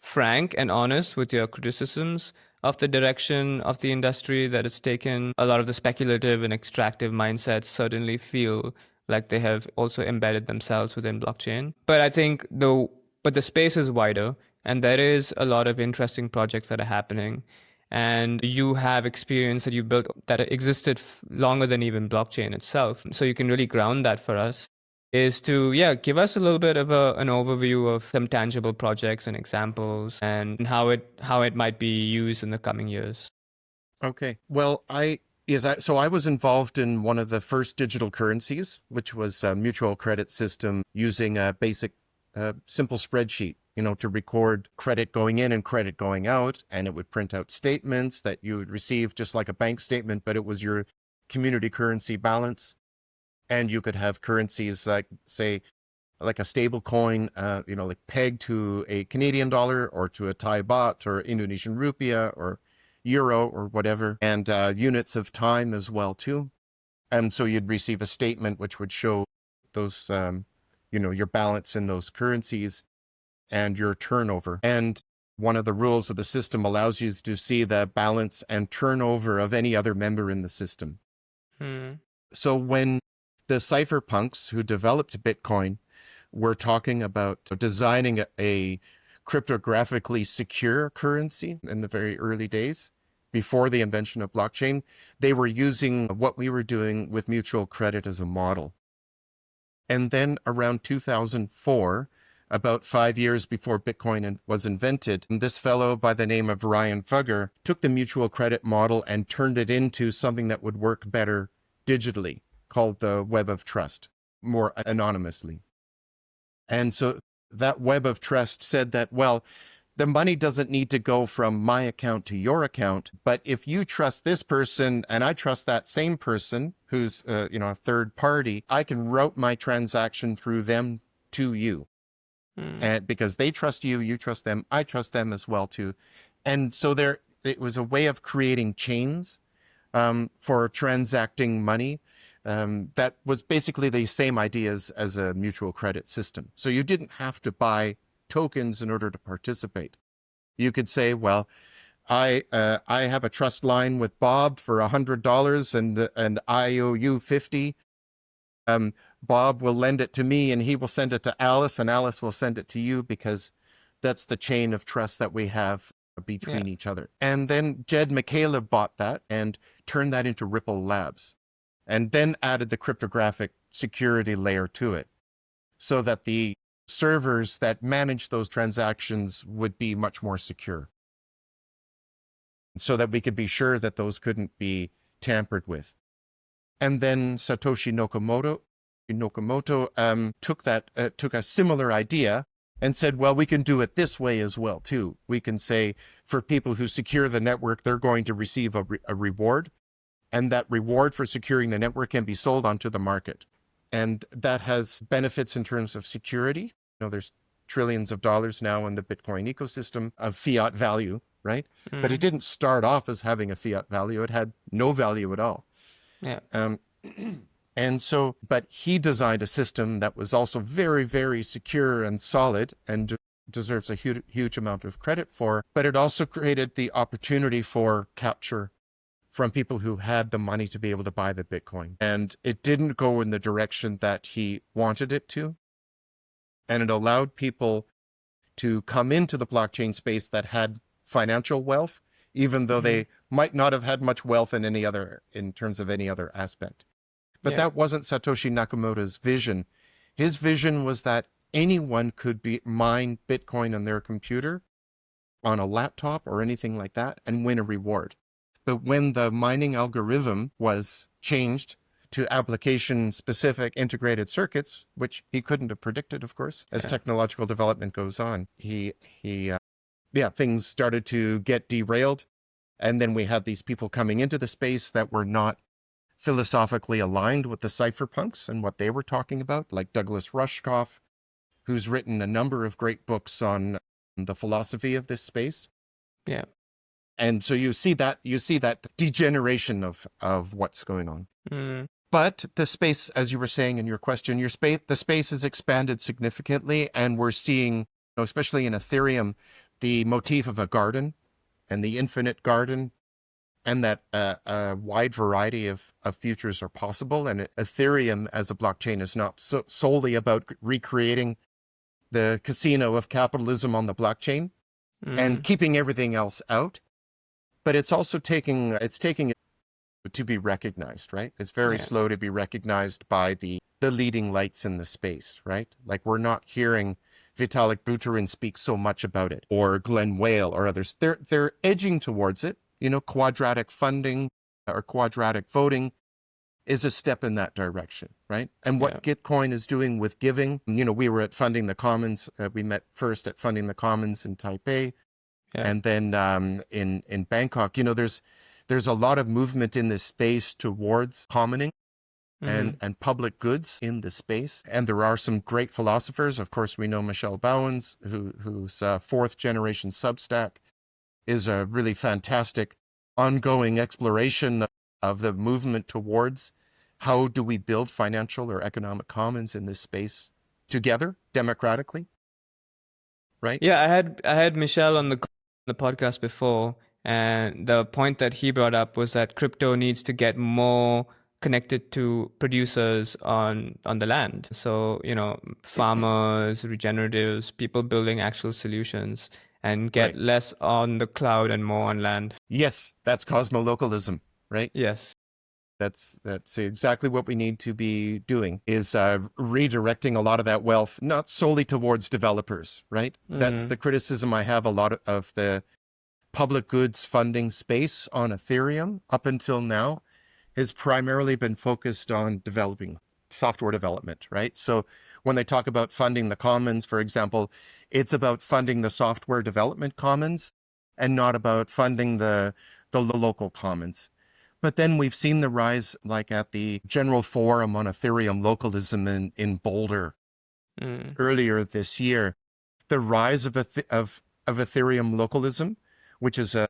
frank and honest with your criticisms of the direction of the industry that it's taken. A lot of the speculative and extractive mindsets certainly feel like they have also embedded themselves within blockchain. But I think the space is wider and there is a lot of interesting projects that are happening. And you have experience that you built that existed longer than even blockchain itself. So you can really ground that for us is to give us a little bit of an overview of some tangible projects and examples and how it might be used in the coming years. Okay. Well, I was involved in one of the first digital currencies, which was a mutual credit system using a basic simple spreadsheet, to record credit going in and credit going out, and it would print out statements that you would receive just like a bank statement, but it was your community currency balance. And you could have currencies like, say, like a stable coin, like pegged to a Canadian dollar or to a Thai baht or Indonesian rupiah or euro or whatever, and units of time as well too. And so you'd receive a statement which would show those, your balance in those currencies and your turnover. And one of the rules of the system allows you to see the balance and turnover of any other member in the system. Hmm. So when the cypherpunks who developed Bitcoin were talking about designing a cryptographically secure currency in the very early days, before the invention of blockchain, they were using what we were doing with mutual credit as a model. And then around 2004, about 5 years before Bitcoin was invented, this fellow by the name of Ryan Fugger took the mutual credit model and turned it into something that would work better digitally, called the Web of Trust, more anonymously. And so that Web of Trust said that, well, the money doesn't need to go from my account to your account, but if you trust this person and I trust that same person who's, a third party, I can route my transaction through them to you. And because they trust you, you trust them, I trust them as well too. And so it was a way of creating chains for transacting money. That was basically the same ideas as a mutual credit system. So you didn't have to buy tokens in order to participate. You could say, well, I have a trust line with Bob for $100 and I owe you 50. Bob will lend it to me and he will send it to Alice and Alice will send it to you because that's the chain of trust that we have between each other. And then Jed McCaleb bought that and turned that into Ripple Labs and then added the cryptographic security layer to it so that the servers that manage those transactions would be much more secure so that we could be sure that those couldn't be tampered with. And then Satoshi Nakamoto took a similar idea and said, well, we can do it this way as well, too. We can say for people who secure the network, they're going to receive a reward. And that reward for securing the network can be sold onto the market. And that has benefits in terms of security. You know, there's trillions of dollars now in the Bitcoin ecosystem of fiat value, right? But it didn't start off as having a fiat value. It had no value at all. Yeah. And so, but he designed a system that was also very, very secure and solid and deserves a huge amount of credit for, but it also created the opportunity for capture from people who had the money to be able to buy the Bitcoin. And it didn't go in the direction that he wanted it to. And it allowed people to come into the blockchain space that had financial wealth, even though they might not have had much wealth in terms of any other aspect. But that wasn't Satoshi Nakamoto's vision. His vision was that anyone could mine Bitcoin on their computer, on a laptop or anything like that, and win a reward. But when the mining algorithm was changed to application-specific integrated circuits, which he couldn't have predicted, of course, as technological development goes on, things started to get derailed. And then we had these people coming into the space that were not philosophically aligned with the cypherpunks and what they were talking about, like Douglas Rushkoff, who's written a number of great books on the philosophy of this space. Yeah. And so you see that degeneration of what's going on. But the space, as you were saying in your question, the space has expanded significantly, and we're seeing, especially in Ethereum, the motif of a garden and the infinite garden, and that a wide variety of futures are possible. And Ethereum as a blockchain is not solely about recreating the casino of capitalism on the blockchain and keeping everything else out. But it's also taking it to be recognized, right? It's very slow to be recognized by the leading lights in the space, right? Like we're not hearing Vitalik Buterin speak so much about it, or Glenn Whale or others. They're edging towards it. Quadratic funding or quadratic voting is a step in that direction, right? And what Gitcoin is doing with giving, we were at Funding the Commons. We met first at Funding the Commons in Taipei, and then in Bangkok. There's a lot of movement in this space towards commoning and public goods in the space. And there are some great philosophers. Of course, we know Michelle Bowens, whose fourth generation Substack is a really fantastic ongoing exploration of the movement towards how do we build financial or economic commons in this space together, democratically, right? Yeah, I had Michelle on the podcast before, and the point that he brought up was that crypto needs to get more connected to producers on the land. So, farmers, regeneratives, people building actual solutions, and get less on the cloud and more on land. Yes, that's cosmolocalism, right? Yes. That's exactly what we need to be doing, is redirecting a lot of that wealth, not solely towards developers, right? That's the criticism I have a lot of the public goods funding space on Ethereum up until now has primarily been focused on developing software development, right? So when they talk about funding the commons, for example, it's about funding the software development commons and not about funding the local commons. But then we've seen the rise, like at the General Forum on Ethereum localism in Boulder earlier this year. the rise of Ethereum localism, which is a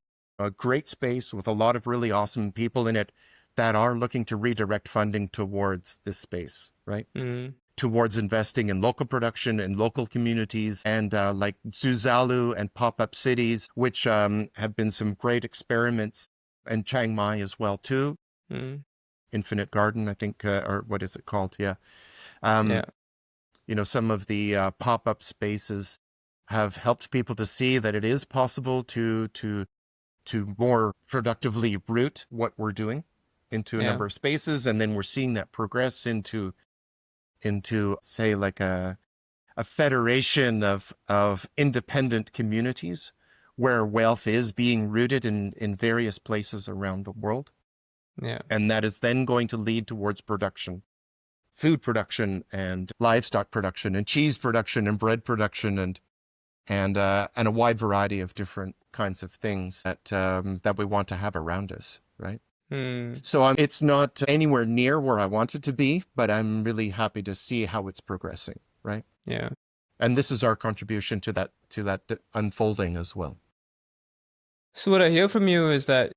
great space with a lot of really awesome people in it that are looking to redirect funding towards this space, right? Mm. Towards investing in local production and local communities, and like Zuzalu and pop-up cities, which have been some great experiments, and Chiang Mai as well too. Mm. Infinite Garden, I think, or what is it called? Yeah. Yeah. Some of the pop-up spaces have helped people to see that it is possible to more productively root what we're doing into a Yeah. number of spaces, and then we're seeing that progress into say like a federation of independent communities where wealth is being rooted in various places around the world. Yeah. And that is then going to lead towards production, food production and livestock production and cheese production and bread production and a wide variety of different kinds of things that we want to have around us, right? Mm. So it's not anywhere near where I want it to be, but I'm really happy to see how it's progressing, right? Yeah. And this is our contribution to that unfolding as well. So what I hear from you is that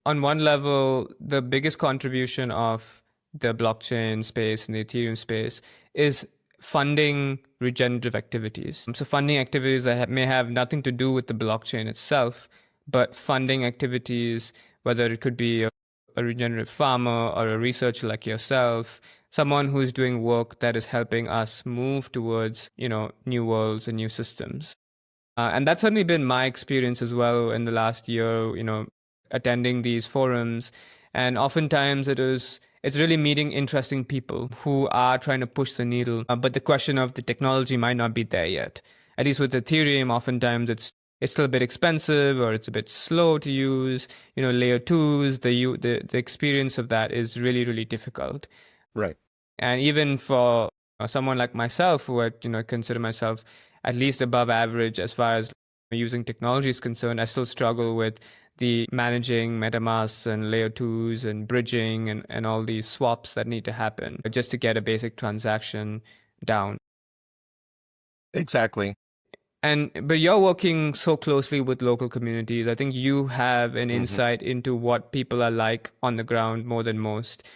on one level, the biggest contribution of the blockchain space and the Ethereum space is funding regenerative activities. So funding activities that may have nothing to do with the blockchain itself, but funding activities, whether it could be a regenerative farmer or a researcher like yourself, someone who's doing work that is helping us move towards, new worlds and new systems. And that's certainly been my experience as well in the last year, attending these forums. And oftentimes it's really meeting interesting people who are trying to push the needle. But the question of the technology might not be there yet. At least with Ethereum, oftentimes it's still a bit expensive or it's a bit slow to use. Layer twos, the experience of that is really, really difficult. Right. And even for someone like myself, who I consider myself at least above average as far as using technology is concerned, I still struggle with the managing MetaMasks and layer twos and bridging and all these swaps that need to happen just to get a basic transaction down. Exactly. But you're working so closely with local communities. I think you have an insight into what people are like on the ground more than most.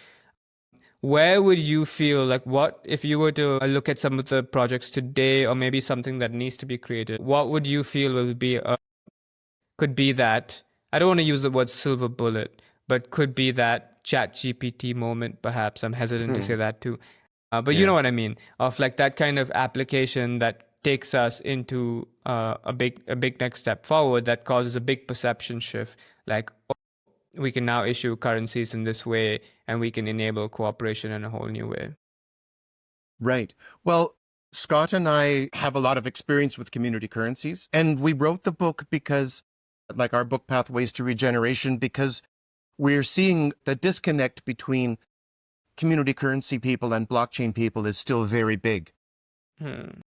Where would you feel like, what if you were to look at some of the projects today, or maybe something that needs to be created, what would you feel could be that, I don't want to use the word silver bullet, but could be that chat GPT moment, perhaps? I'm hesitant to say that too. But you know what I mean, of like that kind of application that takes us into a big next step forward that causes a big perception shift, like, we can now issue currencies in this way and we can enable cooperation in a whole new way. Right. Well, Scott and I have a lot of experience with community currencies, and we wrote the book because, like our book Pathways to Regeneration, because we're seeing the disconnect between community currency people and blockchain people is still very big.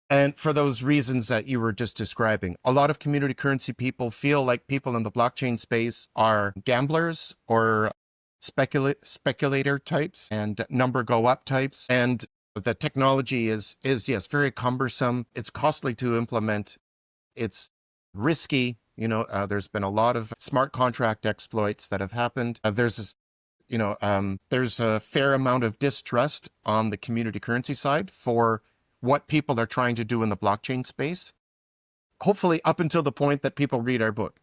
And for those reasons that you were just describing, a lot of community currency people feel like people in the blockchain space are gamblers or speculator types and number go up types. And the technology is yes, very cumbersome. It's costly to implement. It's risky. There's been a lot of smart contract exploits that have happened. There's a fair amount of distrust on the community currency side for what people are trying to do in the blockchain space, hopefully up until the point that people read our book.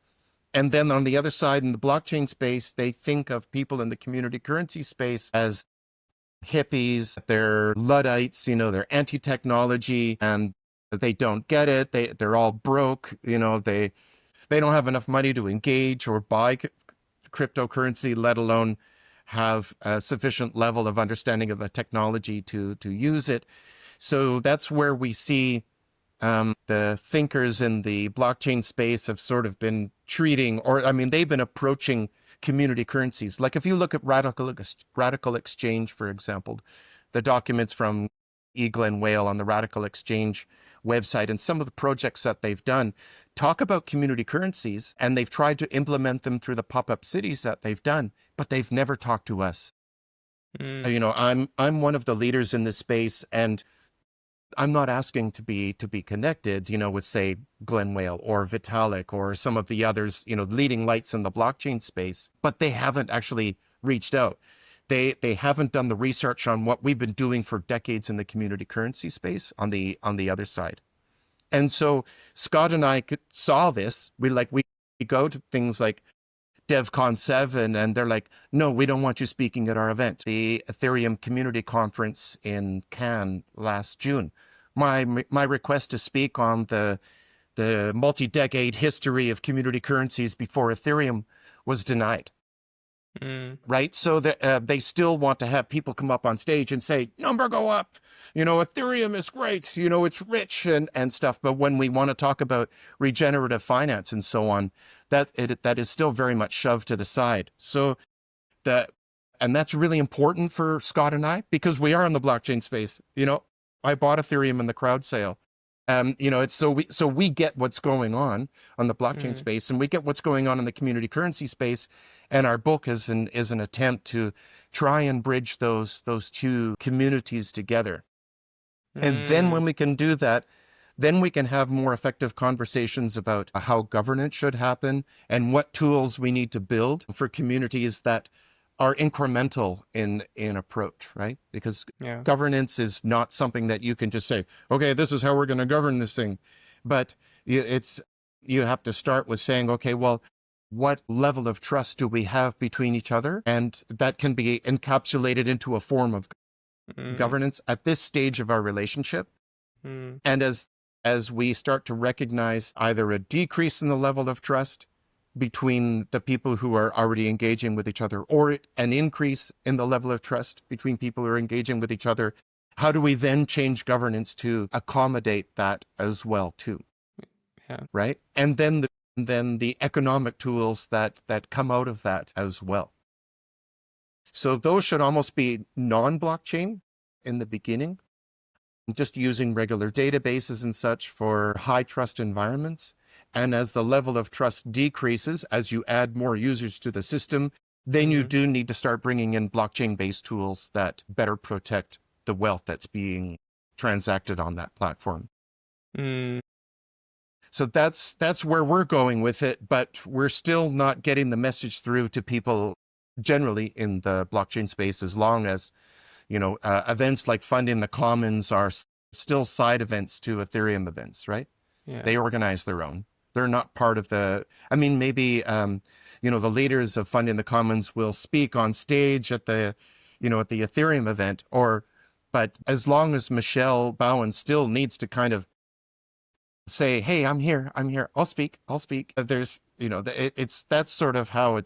And then on the other side, in the blockchain space, they think of people in the community currency space as hippies, they're Luddites, they're anti-technology, and they don't get it. They're all broke, they don't have enough money to engage or buy cryptocurrency, let alone have a sufficient level of understanding of the technology to use it. So that's where we see the thinkers in the blockchain space have sort of been treating, they've been approaching community currencies. Like if you look at Radical Exchange, for example, the documents from E. Glenn Whale on the Radical Exchange website and some of the projects that they've done talk about community currencies, and they've tried to implement them through the pop-up cities that they've done, but they've never talked to us. I'm one of the leaders in this space, and I'm not asking to be connected, with say Glenn Whale or Vitalik or some of the others, leading lights in the blockchain space, but they haven't actually reached out. They haven't done the research on what we've been doing for decades in the community currency space on the other side. And so Scott and I saw this. We go to things like DevCon 7 and they're like, no, we don't want you speaking at our event. The Ethereum Community Conference in Cannes last June. My request to speak on the multi-decade history of community currencies before Ethereum was denied. Right? So they still want to have people come up on stage and say, number go up, Ethereum is great, it's rich and stuff. But when we want to talk about regenerative finance and so on, that is still very much shoved to the side. So and that's really important for Scott and I, because we are in the blockchain space. I bought Ethereum in the crowd sale. It's so we get what's going on the blockchain space, and we get what's going on in the community currency space. And our book is an attempt to try and bridge those two communities together. And then when we can do that, then we can have more effective conversations about how governance should happen and what tools we need to build for communities that are incremental in approach, right? Because governance is not something that you can just say, okay, this is how we're going to govern this thing. But you have to start with saying, okay, well, what level of trust do we have between each other? And that can be encapsulated into a form of governance at this stage of our relationship. And as we start to recognize either a decrease in the level of trust between the people who are already engaging with each other, or an increase in the level of trust between people who are engaging with each other, how do we then change governance to accommodate that as well too? Right? And then the economic tools that come out of that as well. So those should almost be non-blockchain in the beginning, just using regular databases and such for high trust environments. And as the level of trust decreases, as you add more users to the system, then you do need to start bringing in blockchain-based tools that better protect the wealth that's being transacted on that platform. So that's where we're going with it, but we're still not getting the message through to people generally in the blockchain space, as long as, events like Funding the Commons are still side events to Ethereum events, right? They organize their own. They're not part of maybe, the leaders of Funding the Commons will speak on stage at the Ethereum event, but as long as Michelle Bowen still needs to kind of say, hey, I'm here, I'll speak. There's, that's sort of how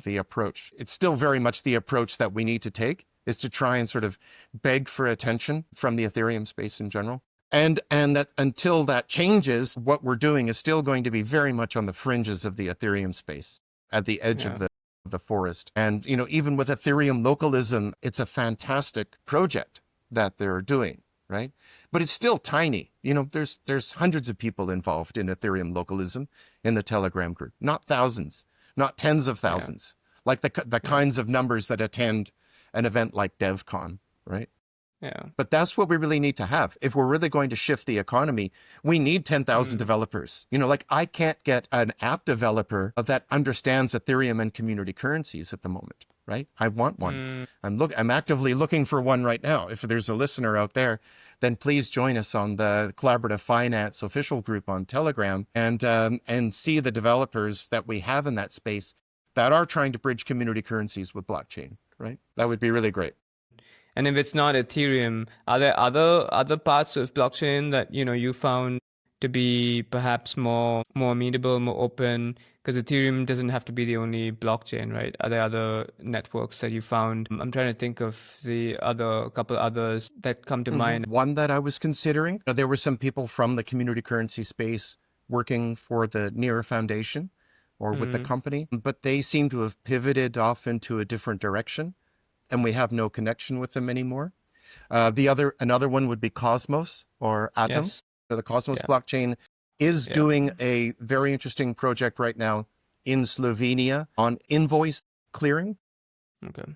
the approach. It's still very much the approach that we need to take, is to try and sort of beg for attention from the Ethereum space in general. And that until that changes, what we're doing is still going to be very much on the fringes of the Ethereum space, at the edge of the forest. And, even with Ethereum localism, it's a fantastic project that they're doing, right? But it's still tiny. There's hundreds of people involved in Ethereum localism in the Telegram group, not thousands, not tens of thousands, like the kinds of numbers that attend an event like DevCon, right? But that's what we really need to have. If we're really going to shift the economy, we need 10,000 developers. I can't get an app developer that understands Ethereum and community currencies at the moment, right? I want one. I'm actively looking for one right now. If there's a listener out there, then please join us on the Collaborative Finance official group on Telegram and see the developers that we have in that space that are trying to bridge community currencies with blockchain, right? That would be really great. And if it's not Ethereum, are there other parts of blockchain that you found to be perhaps more amenable, more open? Because Ethereum doesn't have to be the only blockchain, right? Are there other networks that you found? I'm trying to think of the couple others that come to mind. One that I was considering, there were some people from the community currency space working for the Near Foundation or with the company, but they seem to have pivoted off into a different direction, and we have no connection with them anymore. Another one would be Cosmos or Atom. Yes. The Cosmos blockchain is doing a very interesting project right now in Slovenia on invoice clearing. Okay.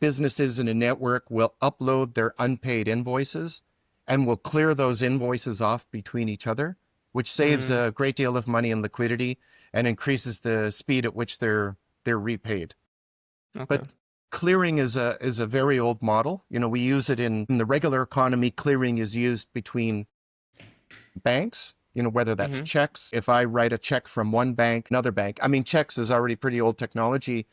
Businesses in a network will upload their unpaid invoices, and will clear those invoices off between each other, which saves a great deal of money and liquidity and increases the speed at which they're repaid. Okay. But clearing is a very old model. We use it in the regular economy. Clearing is used between banks, whether that's checks. If I write a check from one bank, another bank, checks is already pretty old technology.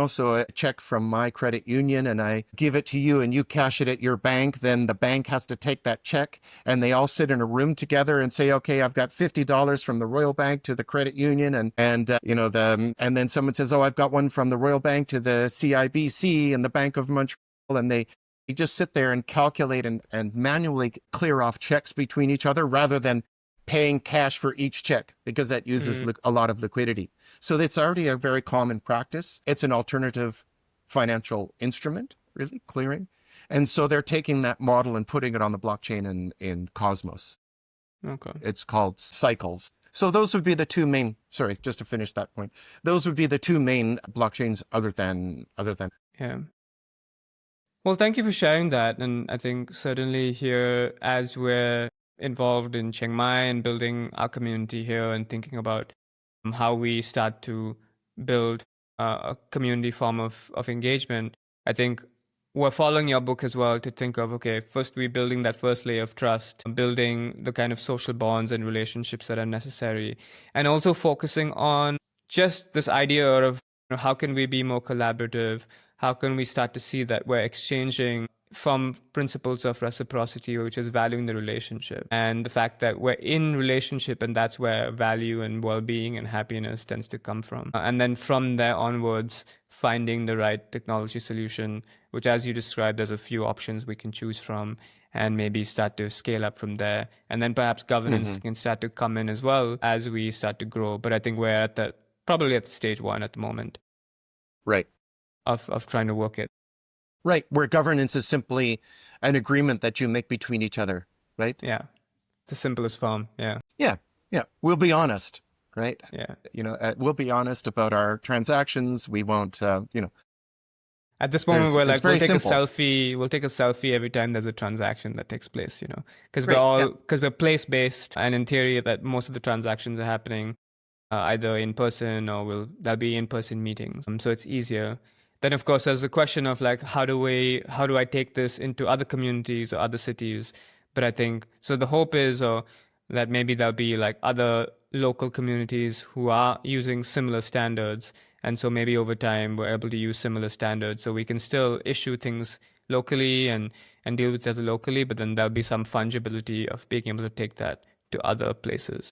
So a check from my credit union and I give it to you and you cash it at your bank, then the bank has to take that check and they all sit in a room together and say, okay, I've got $50 from the Royal Bank to the credit union. And then someone says, oh, I've got one from the Royal Bank to the CIBC and the Bank of Montreal. And they just sit there and calculate and manually clear off checks between each other rather than paying cash for each check, because that uses a lot of liquidity. So it's already a very common practice. It's an alternative financial instrument, really, clearing. And so they're taking that model and putting it on the blockchain in Cosmos. Okay. It's called Cycles. So those would be the two main, sorry, just to finish that point, those would be the two main blockchains other than. Yeah. Well, thank you for sharing that. And I think certainly here, as we're involved in Chiang Mai and building our community here and thinking about how we start to build a community form of engagement, I think we're following your book as well to think of, okay, first we're building that first layer of trust, building the kind of social bonds and relationships that are necessary, and also focusing on just this idea of how can we be more collaborative? How can we start to see that we're exchanging from principles of reciprocity, which is valuing the relationship, and the fact that we're in relationship, and that's where value and well-being and happiness tends to come from. And then from there onwards, finding the right technology solution, which, as you described, there's a few options we can choose from, and maybe start to scale up from there. And then perhaps governance can start to come in as well as we start to grow. But I think we're probably at the stage one at the moment. Right. Of trying to work it. Right, where governance is simply an agreement that you make between each other, right? Yeah, the simplest form, yeah. Yeah. We'll be honest, right? Yeah. We'll be honest about our transactions. We won't, At this moment, we're like, we'll take a selfie every time there's a transaction that takes place, because we're place-based, and in theory, that most of the transactions are happening either in person or there'll be in-person meetings. So it's easier. Then, of course, there's the question of like, how do I take this into other communities or other cities? But I think, so the hope is that maybe there'll be like other local communities who are using similar standards. And so maybe over time, we're able to use similar standards. So we can still issue things locally and deal with it locally, but then there'll be some fungibility of being able to take that to other places.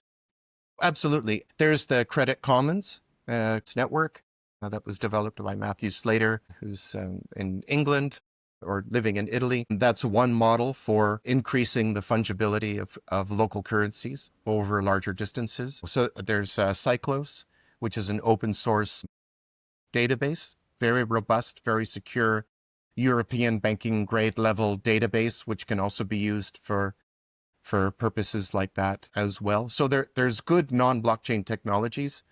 Absolutely. There's the Credit Commons network. That was developed by Matthew Slater, who's in England or living in Italy. That's one model for increasing the fungibility of local currencies over larger distances. So there's Cyclos, which is an open source database, very robust, very secure, European banking grade level database, which can also be used for purposes like that as well. So there's good non-blockchain technologies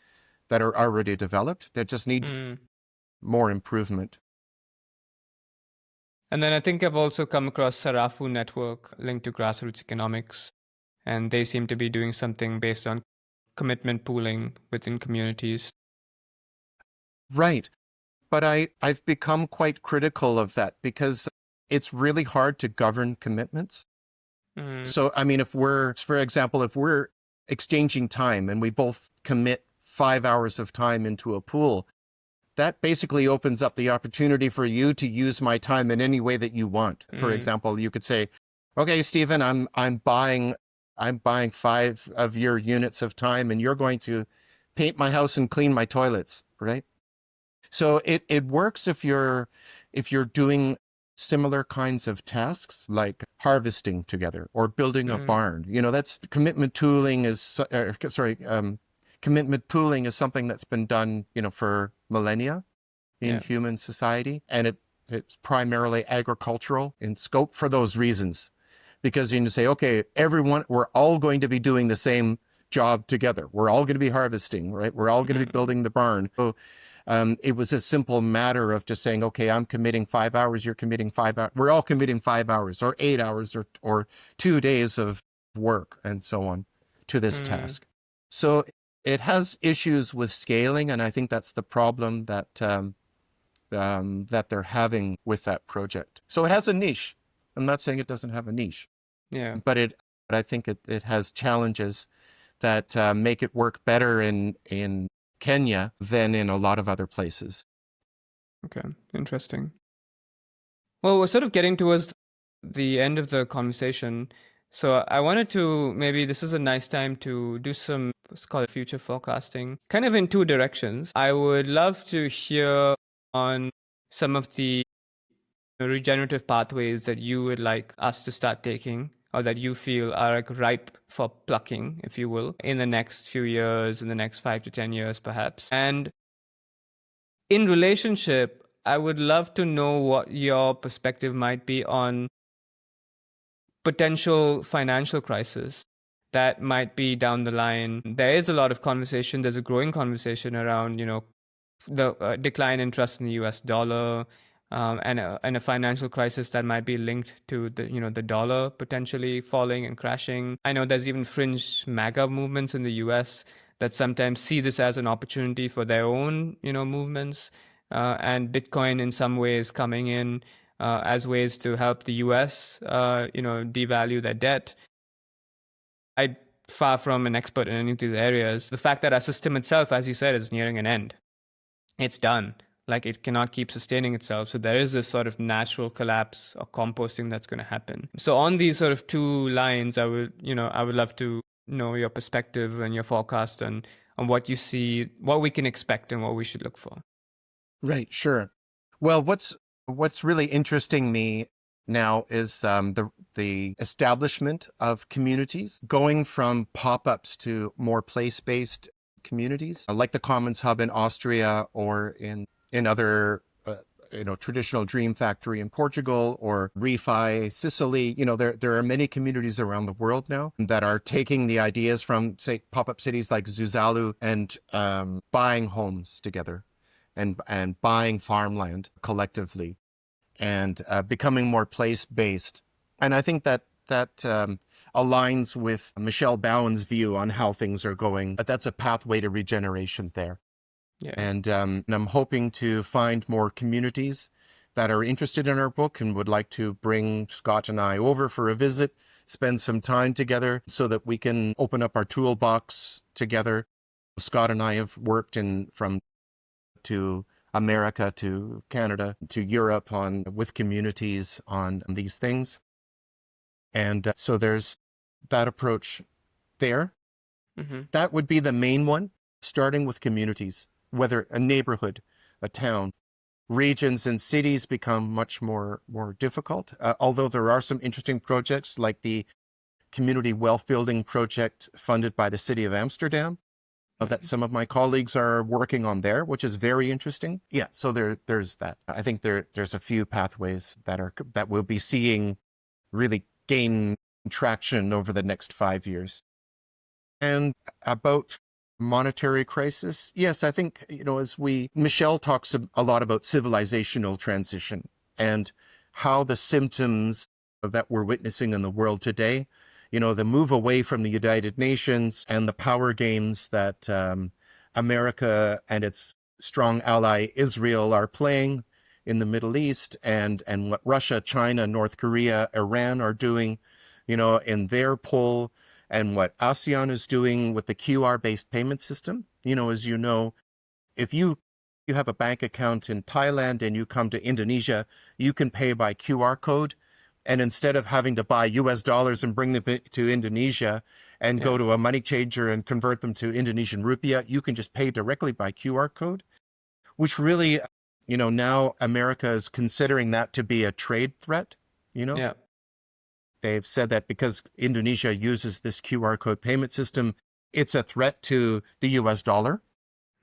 that are already developed that just need more improvement. And then I think I've also come across Sarafu Network linked to grassroots economics, and they seem to be doing something based on commitment pooling within communities. Right. But I've become quite critical of that because it's really hard to govern commitments. So, if we're exchanging time and we both commit 5 hours of time into a pool, that basically opens up the opportunity for you to use my time in any way that you want. For example, you could say, okay, Stephen, I'm buying 5 of your units of time and you're going to paint my house and clean my toilets, right? So it works if you're doing similar kinds of tasks like harvesting together or building a barn. That's commitment pooling commitment pooling is something that's been done, for millennia in human society. And it's primarily agricultural in scope for those reasons. Because you say, okay, we're all going to be doing the same job together. We're all going to be harvesting, right? We're all going to be building the barn. So It was a simple matter of just saying, okay, I'm committing 5 hours, you're committing 5 hours. We're all committing 5 hours or 8 hours or 2 days of work and so on to this task. So it has issues with scaling, and I think that's the problem that that they're having with that project. So it has a niche. I'm not saying it doesn't have a niche, but I think it has challenges that make it work better in Kenya than in a lot of other places. Okay, interesting. Well, we're sort of getting towards the end of the conversation. So I wanted to, maybe this is a nice time to do some, let's call it future forecasting, kind of in two directions. I would love to hear on some of the regenerative pathways that you would like us to start taking, or that you feel are like ripe for plucking, if you will, in the next few years, in the next 5 to 10 years, perhaps. And in relationship, I would love to know what your perspective might be on potential financial crisis that might be down the line. There is a lot of conversation. There's a growing conversation around, the decline in trust in the U.S. dollar, and a financial crisis that might be linked to the dollar potentially falling and crashing. I know there's even fringe MAGA movements in the U.S. that sometimes see this as an opportunity for their own movements, and Bitcoin in some ways coming in as ways to help the U.S. Devalue their debt. I'm far from an expert in any of these areas. The fact that our system itself, as you said, is nearing an end. It's done. Like, it cannot keep sustaining itself. So there is this sort of natural collapse or composting that's going to happen. So on these sort of two lines, I would love to know your perspective and your forecast on what you see, what we can expect and what we should look for. Right, sure. Well, what's really interesting me now is the establishment of communities, going from pop-ups to more place-based communities, like the Commons Hub in Austria or in other traditional Dream Factory in Portugal or Refi Sicily. There are many communities around the world now that are taking the ideas from, say, pop-up cities like Zuzalu and buying homes together and buying farmland collectively and becoming more place-based. And I think that aligns with Michelle Bowen's view on how things are going. But that's a pathway to regeneration there. Yeah. And I'm hoping to find more communities that are interested in our book and would like to bring Scott and I over for a visit, spend some time together so that we can open up our toolbox together. Scott and I have worked from to America, to Canada, to Europe with communities on these things. And so there's that approach there. Mm-hmm. That would be the main one, starting with communities, whether a neighborhood, a town. Regions and cities become much more difficult, although there are some interesting projects like the Community Wealth Building Project funded by the City of Amsterdam, that some of my colleagues are working on there, which is very interesting. Yeah, so there's that. I think there's a few pathways that we'll be seeing really gain traction over the next 5 years. And about monetary crisis, yes, I think, Michelle talks a lot about civilizational transition and how the symptoms that we're witnessing in the world today, the move away from the United Nations and the power games that America and its strong ally Israel are playing in the Middle East, and what Russia, China, North Korea, Iran are doing, in their pull, and what ASEAN is doing with the QR-based payment system. As you know, if you have a bank account in Thailand and you come to Indonesia, you can pay by QR code. And instead of having to buy US dollars and bring them to Indonesia and go to a money changer and convert them to Indonesian rupiah, you can just pay directly by QR code, which really, now America is considering that to be a trade threat, Yeah. They've said that because Indonesia uses this QR code payment system, it's a threat to the US dollar.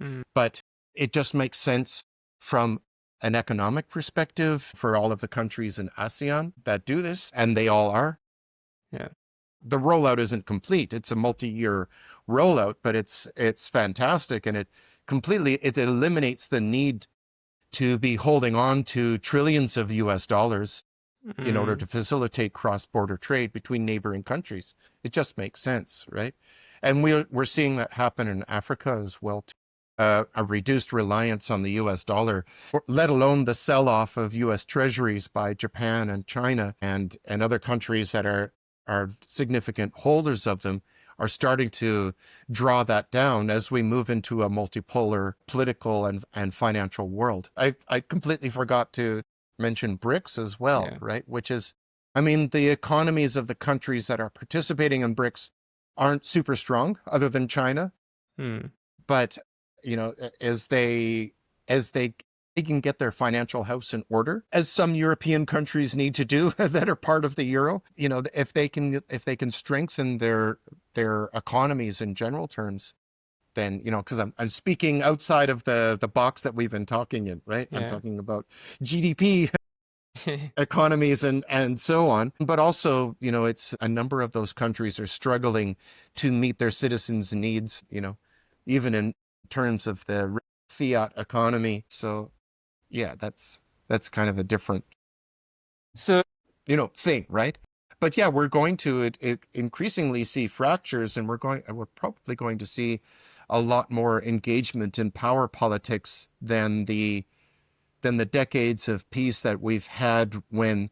Mm. But it just makes sense from an economic perspective for all of the countries in ASEAN that do this, and they all are. Yeah. the rollout isn't complete. It's a multi-year rollout, but it's fantastic, and it eliminates the need to be holding on to trillions of US dollars in order to facilitate cross-border trade between neighboring countries. It just makes sense, right? And we're seeing that happen in Africa as well, too. A reduced reliance on the US dollar, let alone the sell-off of US treasuries by Japan and China and other countries that are significant holders of them, are starting to draw that down as we move into a multipolar political and financial world. I completely forgot to mention BRICS as well, right? Which is, I mean, the economies of the countries that are participating in BRICS aren't super strong, other than China. But, you know, as they can get their financial house in order, as some European countries need to do that are part of the euro, you know, if they can strengthen their economies in general terms, then, you know, because I'm speaking outside of the box that we've been talking in, right? I'm talking about GDP economies and so on. But also, you know, it's a number of those countries are struggling to meet their citizens' needs, you know, even in terms of the fiat economy. So yeah, that's kind of a different, you know, thing, right? But yeah, we're going to increasingly see fractures, and we're probably going to see a lot more engagement in power politics than the decades of peace that we've had, when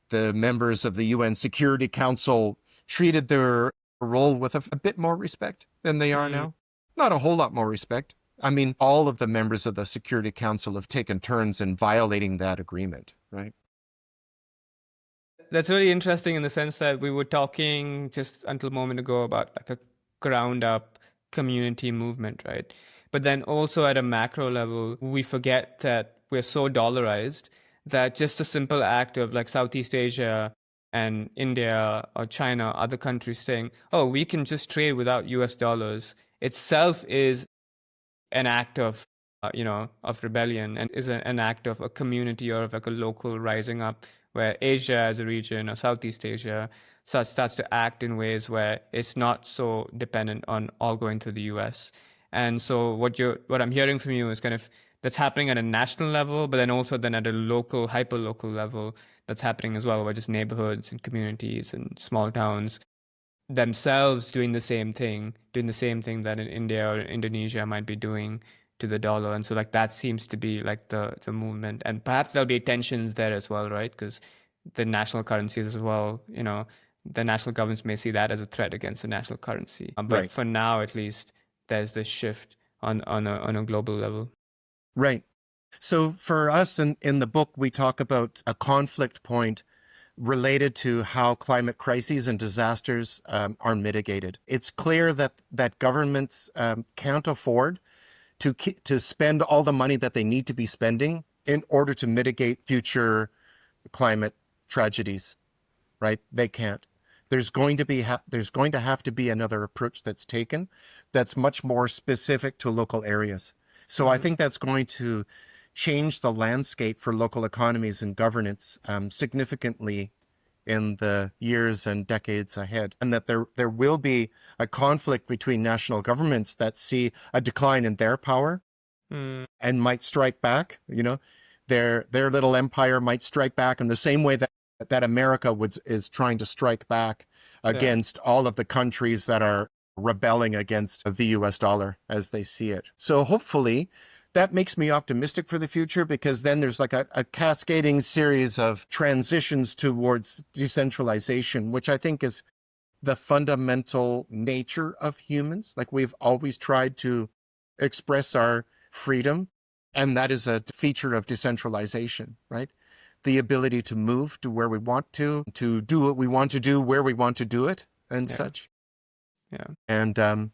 the members of the UN Security Council treated their role with a bit more respect than they are now. Not a whole lot more respect. I mean, all of the members of the Security Council have taken turns in violating that agreement, right? That's really interesting in the sense that we were talking just until a moment ago about like a ground up community movement, right? But then also at a macro level, we forget that we're so dollarized that just a simple act of like Southeast Asia and India or China, other countries saying, oh, we can just trade without US dollars itself is an act of of rebellion, and is an act of a community or of like a local rising up, where Asia as a region or Southeast Asia starts to act in ways where it's not so dependent on all going to the US. And so what I'm hearing from you is kind of that's happening at a national level, but then also then at a local, hyper local level, that's happening as well, where just neighborhoods and communities and small towns themselves doing the same thing that in India or Indonesia might be doing to the dollar. And so like that seems to be like the movement. And perhaps there'll be tensions there as well, right? Because the national currencies as well, you know, the national governments may see that as a threat against the national currency. But for now, at least, there's this shift on a global level. Right. So for us in the book, we talk about a conflict point related to how climate crises and disasters are mitigated. It's clear that governments can't afford to spend all the money that they need to be spending in order to mitigate future climate tragedies, right? They can't. There's going to have to be another approach that's taken that's much more specific to local areas. So I think that's going to change the landscape for local economies and governance significantly in the years and decades ahead, and that there will be a conflict between national governments that see a decline in their power and might strike back. You know, their little empire might strike back in the same way that America is trying to strike back against all of the countries that are rebelling against the US dollar as they see it. So hopefully that makes me optimistic for the future, because then there's like a cascading series of transitions towards decentralization, which I think is the fundamental nature of humans. Like, we've always tried to express our freedom, and that is a feature of decentralization, right? The ability to move to where we want to do what we want to do, where we want to do it, and such. Yeah. And,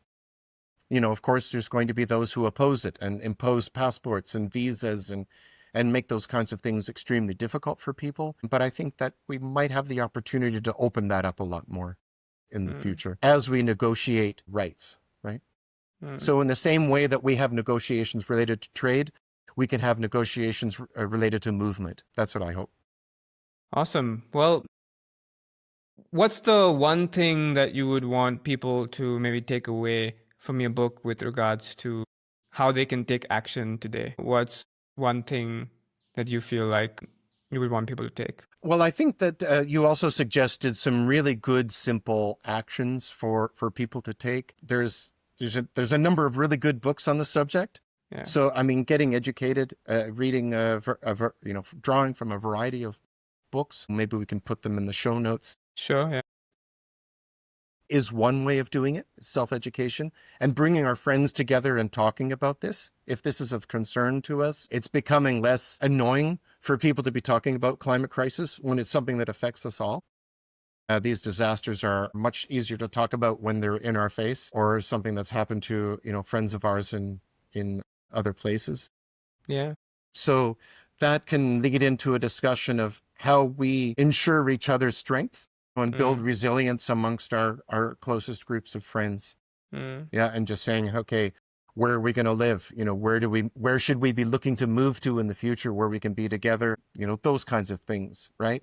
you know, of course, there's going to be those who oppose it and impose passports and visas and make those kinds of things extremely difficult for people. But I think that we might have the opportunity to open that up a lot more in the future as we negotiate rights, right? So in the same way that we have negotiations related to trade, we can have negotiations related to movement. That's what I hope. Awesome. Well, What's the one thing that you would want people to maybe take away from your book with regards to how they can take action today? What's one thing that you feel like you would want people to take? Well, I think that you also suggested some really good, simple actions for people to take. There's a number of really good books on the subject. Yeah. So, I mean, getting educated, reading, drawing from a variety of books. Maybe we can put them in the show notes. Sure. Yeah. Is one way of doing it, self-education, and bringing our friends together and talking about this. If this is of concern to us, it's becoming less annoying for people to be talking about climate crisis when it's something that affects us all. These disasters are much easier to talk about when they're in our face or something that's happened to, friends of ours in other places. Yeah. So that can lead into a discussion of how we ensure each other's strength and build resilience amongst our closest groups of friends. Yeah, and just saying, okay, where are we going to live? Where should we be looking to move to in the future where we can be together? Those kinds of things, right?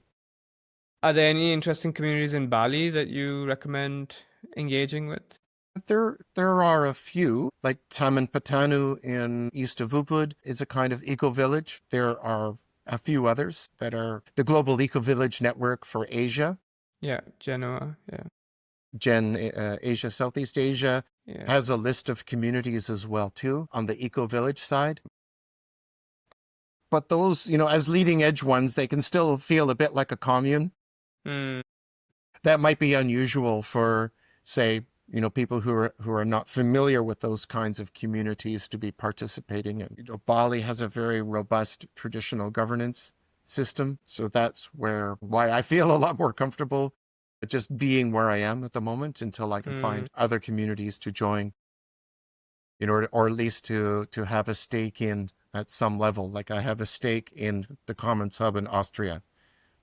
Are there any interesting communities in Bali that you recommend engaging with? There are a few, like Taman Patanu in east of Ubud is a kind of eco-village. There are a few others that are the Global Eco-Village Network for Asia. Yeah, Genoa. Yeah. Asia, Southeast Asia has a list of communities as well, too, on the eco-village side. But those, as leading edge ones, they can still feel a bit like a commune. That might be unusual for, say, people who are not familiar with those kinds of communities to be participating in. Bali has a very robust traditional governance system. So that's why I feel a lot more comfortable just being where I am at the moment until I can find other communities to join or at least to have a stake in at some level. Like I have a stake in the Commons Hub in Austria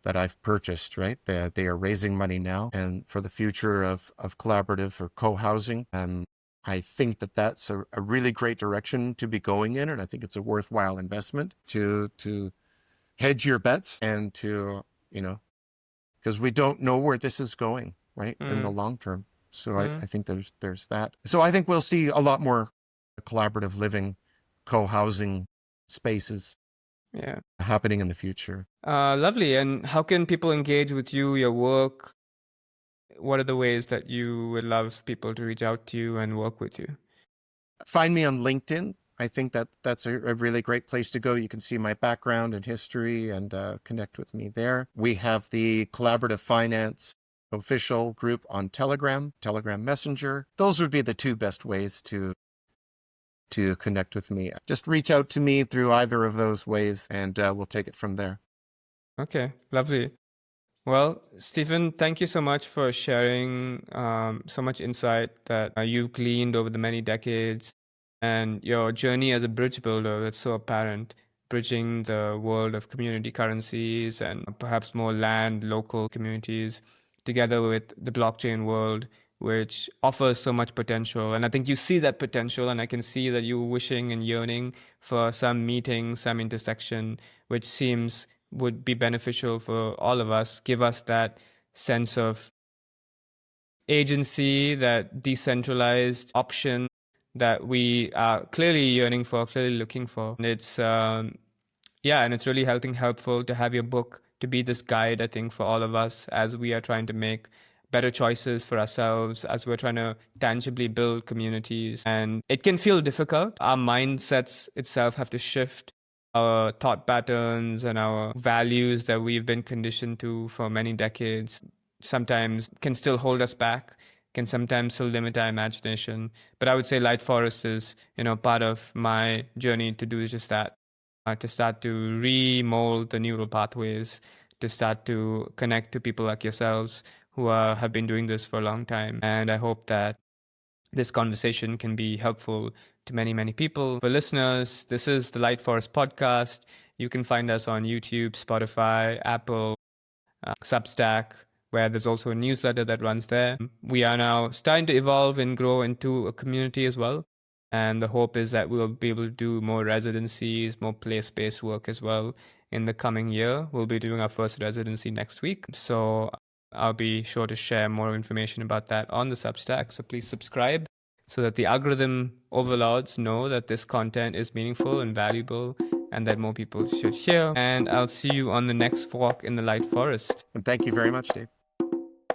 that I've purchased, right? They are raising money now and for the future of collaborative or co-housing. And I think that that's a really great direction to be going in. And I think it's a worthwhile investment to hedge your bets and to, because we don't know where this is going, right, in the long term. So I think there's that. So I think we'll see a lot more collaborative living, co-housing spaces happening in the future. Lovely. And how can people engage with you, your work? What are the ways that you would love people to reach out to you and work with you? Find me on LinkedIn. I think that's a really great place to go. You can see my background and history and connect with me there. We have the Collaborative Finance official group on Telegram Messenger. Those would be the two best ways to connect with me. Just reach out to me through either of those ways and we'll take it from there. Okay, lovely. Well, Stephen, thank you so much for sharing so much insight that you've gleaned over the many decades and your journey as a bridge builder that's so apparent, bridging the world of community currencies and perhaps more land, local communities together with the blockchain world, which offers so much potential. And I think you see that potential, and I can see that you're wishing and yearning for some meeting, some intersection, which seems would be beneficial for all of us, give us that sense of agency, that decentralized option that we are clearly yearning for, clearly looking for. And it's, and it's really helpful to have your book to be this guide, I think, for all of us as we are trying to make better choices for ourselves, as we're trying to tangibly build communities. And it can feel difficult. Our mindsets itself have to shift. Our thought patterns and our values that we've been conditioned to for many decades sometimes can still hold us back, can sometimes still limit our imagination. But I would say Light Forest is, part of my journey to do just that, to start to remold the neural pathways, to start to connect to people like yourselves who have been doing this for a long time. And I hope that this conversation can be helpful to many, many people. For listeners, this is the Light Forest podcast. You can find us on YouTube, Spotify, Apple, Substack, where there's also a newsletter that runs there. We are now starting to evolve and grow into a community as well. And the hope is that we'll be able to do more residencies, more place-based work as well in the coming year. We'll be doing our first residency next week. So I'll be sure to share more information about that on the Substack. So please subscribe so that the algorithm overlords know that this content is meaningful and valuable and that more people should hear. And I'll see you on the next walk in the light forest. And thank you very much, Dave.